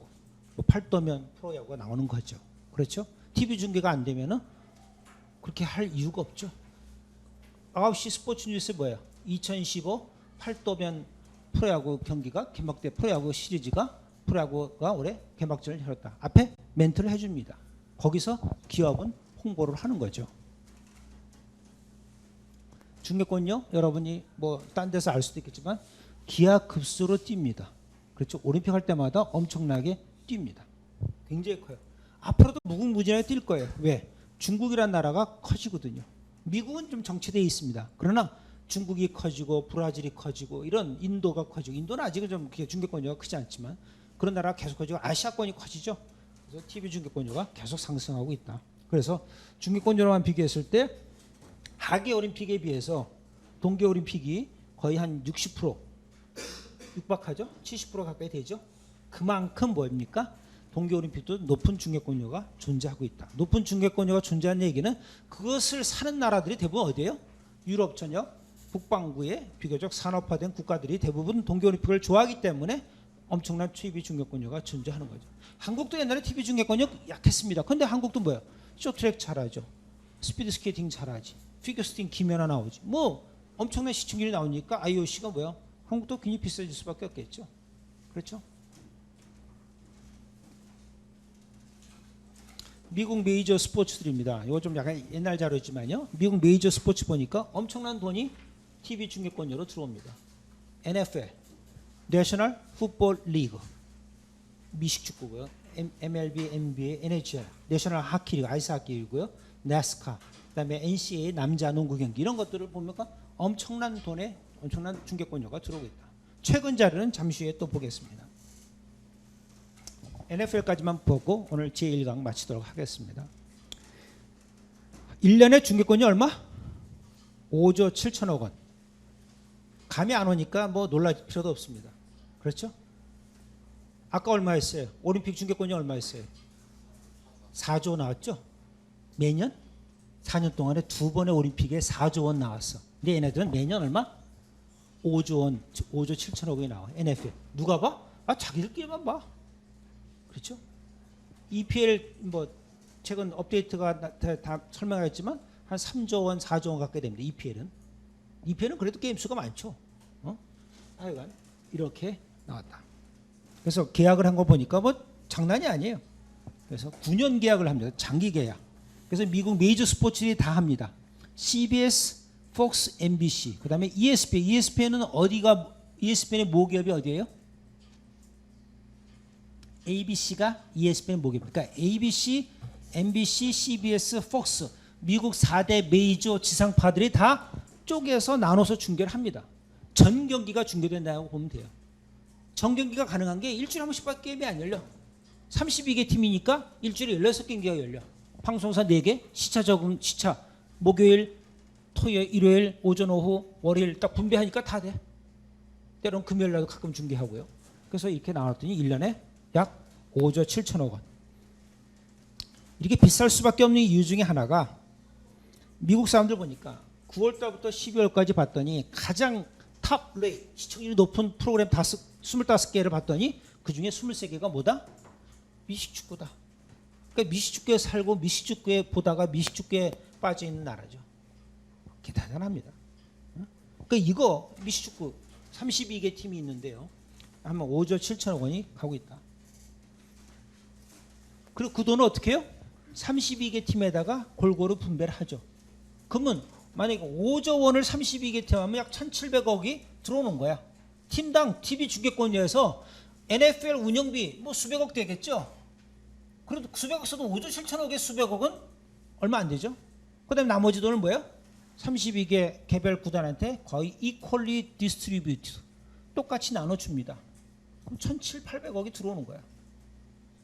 8도면 프로야구가 나오는 거죠. 그렇죠? TV 중계가 안 되면은 그렇게 할 이유가 없죠. 9시 스포츠 뉴스 뭐예요? 2015 8도면 프로야구 경기가 개막돼 프로야구 시리즈가 프로야구가 올해 개막전을 열었다. 앞에 멘트를 해줍니다. 거기서 기업은 홍보를 하는 거죠. 중계권료 여러분이 뭐 딴 데서 알 수도 있겠지만 기하급수로 뜁니다. 그렇죠? 올림픽 할 때마다 엄청나게 뜁니다. 굉장히 커요. 앞으로도 무궁무진하게 뛸 거예요. 왜? 중국이란 나라가 커지거든요. 미국은 좀 정체되어 있습니다. 그러나 중국이 커지고 브라질이 커지고 이런 인도가 커지고 인도는 아직은 좀 중계권료가 크지 않지만 그런 나라가 계속 커지고 아시아권이 커지죠. 그래서 TV 중계권료가 계속 상승하고 있다. 그래서 중계권료로만 비교했을 때 하계 올림픽에 비해서 동계 올림픽이 거의 한 60% 육박하죠. 70% 가까이 되죠. 그만큼 뭡니까? 동계 올림픽도 높은 중계권료가 존재하고 있다. 높은 중계권료가 존재하는 얘기는 그것을 사는 나라들이 대부분 어디예요? 유럽 전역 북반구의 비교적 산업화된 국가들이 대부분 동계 올림픽을 좋아하기 때문에 엄청난 TV 중계권료가 존재하는 거죠. 한국도 옛날에 TV 중계권료 약했습니다. 근데 한국도 뭐예요? 쇼트트랙 잘하죠. 스피드 스케이팅 잘하지. 피겨스팅 김연아 나오지. 뭐 엄청난 시청률이 나오니까 IOC가 뭐야? 한국도 굉장히 비싸질 수밖에 없겠죠. 그렇죠? 미국 메이저 스포츠들입니다. 이거 좀 약간 옛날 자료지만요. 미국 메이저 스포츠 보니까 엄청난 돈이 TV 중계권료로 들어옵니다. NFL, 내셔널 풋볼 리그, 미식 축구고요. MLB, NBA, NHL, 내셔널 하키 리그, 아이스 하키 리그고요. 네스카, 그다음에 NCAA 남자 농구 경기 이런 것들을 보면 엄청난 중계권료가 들어오고 있다. 최근 자료는 잠시 후에 또 보겠습니다. NFL까지만 보고 오늘 제1강 마치도록 하겠습니다. 1년에 중계권이 얼마? 5조 7천억 원. 감이 안 오니까 뭐 놀랄 필요도 없습니다. 그렇죠? 아까 얼마였어요? 올림픽 중계권이 얼마였어요? 4조 나왔죠? 매년? 4년 동안에 2번의 올림픽에 4조 원 나왔어. 근데 얘네들은 매년 얼마? 5조 원, 5조 7천억 원이 나와. NFL. 누가 봐? 자기들끼리만 봐. 그렇죠? EPL 뭐 최근 업데이트가 다 설명하였지만 한 3조 원, 4조 원 가까이 됩니다. EPL은 그래도 게임 수가 많죠. 하여간 이렇게 나왔다. 그래서 계약을 한 거 보니까 뭐 장난이 아니에요. 그래서 9년 계약을 합니다. 장기 계약. 그래서 미국 메이저 스포츠들이 다 합니다. CBS, Fox, NBC, 그 다음에 ESPN. ESPN은 ESPN의 모기업이 어디예요? ABC가 ESPN 모기업. 그러니까 ABC, NBC, CBS, Fox 미국 4대 메이저 지상파들이 다 쪼개서 나눠서 중계를 합니다. 전 경기가 중계된다고 보면 돼요. 전 경기가 가능한 게 일주일에 한 번씩밖에 게임이 안 열려. 32개 팀이니까 일주일에 16경기가 열려. 방송사 4개, 시차 목요일, 토요일, 일요일, 오전, 오후, 월요일 딱 분배하니까 다 돼. 때로는 금요일 날도 가끔 중계하고요. 그래서 이렇게 나왔더니 1년에 약 5조 7천억 원. 이렇게 비쌀 수밖에 없는 이유 중에 하나가 미국 사람들 보니까 9월 달부터 12월까지 봤더니 가장 탑 레이 시청률이 높은 프로그램 25개를 봤더니 그중에 23개가 뭐다? 미식축구다. 그러니까 미식축구에 살고 미식축구에 보다가 미식축구에 빠져 있는 나라죠. 대단합니다. 그러니까 이거 미식축구 32개 팀이 있는데요. 아마 5조 7천억 원이 가고 있다. 그리고 그 돈을 어떻게 해요? 32개 팀에다가 골고루 분배를 하죠. 그러면 만약에 5조 원을 32개 팀 하면 약 1,700억이 들어오는 거야. 팀당 TV 중계권료에서 NFL 운영비 뭐 수백억 되겠죠. 그래도 수백억 써도 5조 7천억에 수백억은 얼마 안 되죠. 그 다음에 나머지 돈은 뭐예요? 32개 개별 구단한테 거의 equally distributed 똑같이 나눠줍니다. 그럼 1,700~800억이 들어오는 거야.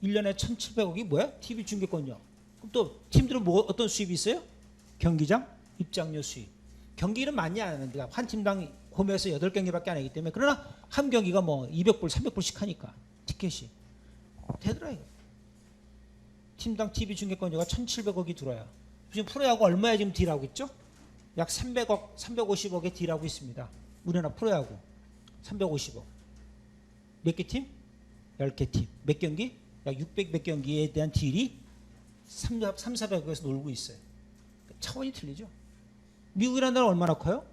1년에 1,700억이 뭐야? TV 중계권료. 그럼 또 팀들은 뭐 어떤 수입이 있어요? 경기장 입장료 수입. 경기는 많이 안 하는데 한 팀당 홈에서 8경기밖에 안 하기 때문에 그러나 한 경기가 뭐 200불, 300불씩 하니까 티켓이 되더라 이거. 팀당 TV 중계권료가 1,700억이 들어요. 지금 프로야구 얼마에 지금 딜하고 있죠? 약 300억, 350억에 딜하고 있습니다. 우리나라 프로야구 350억. 몇 개 팀? 10개 팀. 몇 경기? 약 600 몇 경기에 대한 딜이 300~400억에서 놀고 있어요. 차원이 틀리죠. 미국이라는 나라 얼마나 커요?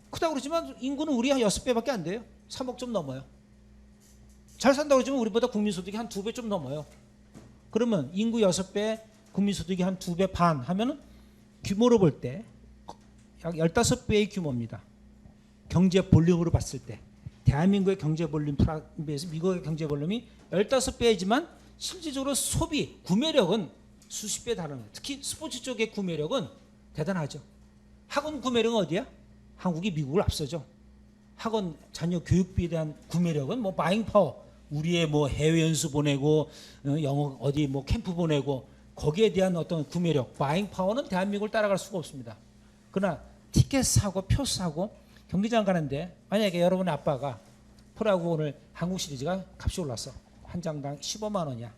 크다고 그러지만 인구는 우리 한 6배밖에 안 돼요. 3억 좀 넘어요. 잘 산다고 그러지만 우리보다 국민소득이 한 2배 좀 넘어요. 그러면 인구 6배, 국민소득이 한 2배 반 하면은 규모로 볼 때 약 15배의 규모입니다. 경제 볼륨으로 봤을 때 대한민국의 경제 볼륨 비해서 미국의 경제 볼륨이 15배이지만 실질적으로 소비, 구매력은 수십 배 다른 거예요. 특히 스포츠 쪽의 구매력은 대단하죠. 학원 구매력은 어디야? 한국이 미국을 앞서죠. 학원 자녀 교육비에 대한 구매력은 뭐 바잉 파워, 우리의 뭐 해외 연수 보내고 영어 어디 뭐 캠프 보내고 거기에 대한 어떤 구매력, 바잉 파워는 대한민국을 따라갈 수가 없습니다. 그러나 티켓 사고 표 사고 경기장 가는데 만약에 여러분의 아빠가 프로야구 오늘 한국 시리즈가 값이 올랐어. 한 장당 15만 원이야.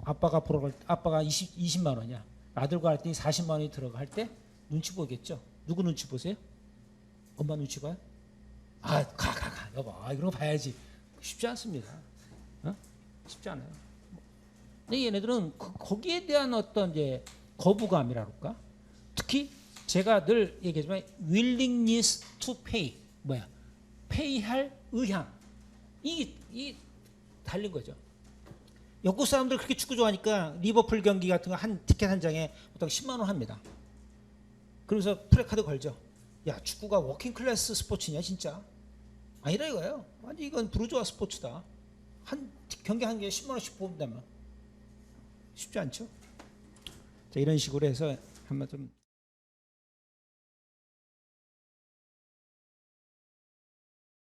아빠가 20만 원이야. 아들과 할 때 40만 원이 들어갈 때 눈치 보겠죠. 누구 눈치 보세요? 엄마 눈치 봐요? 가 여보 이런 거 봐야지. 쉽지 않습니다. 쉽지 않아요. 근데 얘네들은 거기에 대한 어떤 이제 거부감이라 그럴까? 특히 제가 늘 얘기하지만 willingness to pay 뭐야? 페이할 의향 이 달린 거죠. 영국 사람들 그렇게 축구 좋아하니까 리버풀 경기 같은 거 한 티켓 한 장에 보통 10만 원 합니다. 그래서 프레카드 걸죠. 야 축구가 워킹 클래스 스포츠냐 진짜? 아니라 이거예요. 아니 이건 부르주아 스포츠다. 한 경기 한 개에 10만 원씩 뽑는다면 쉽지 않죠. 자 이런 식으로 해서 한번 좀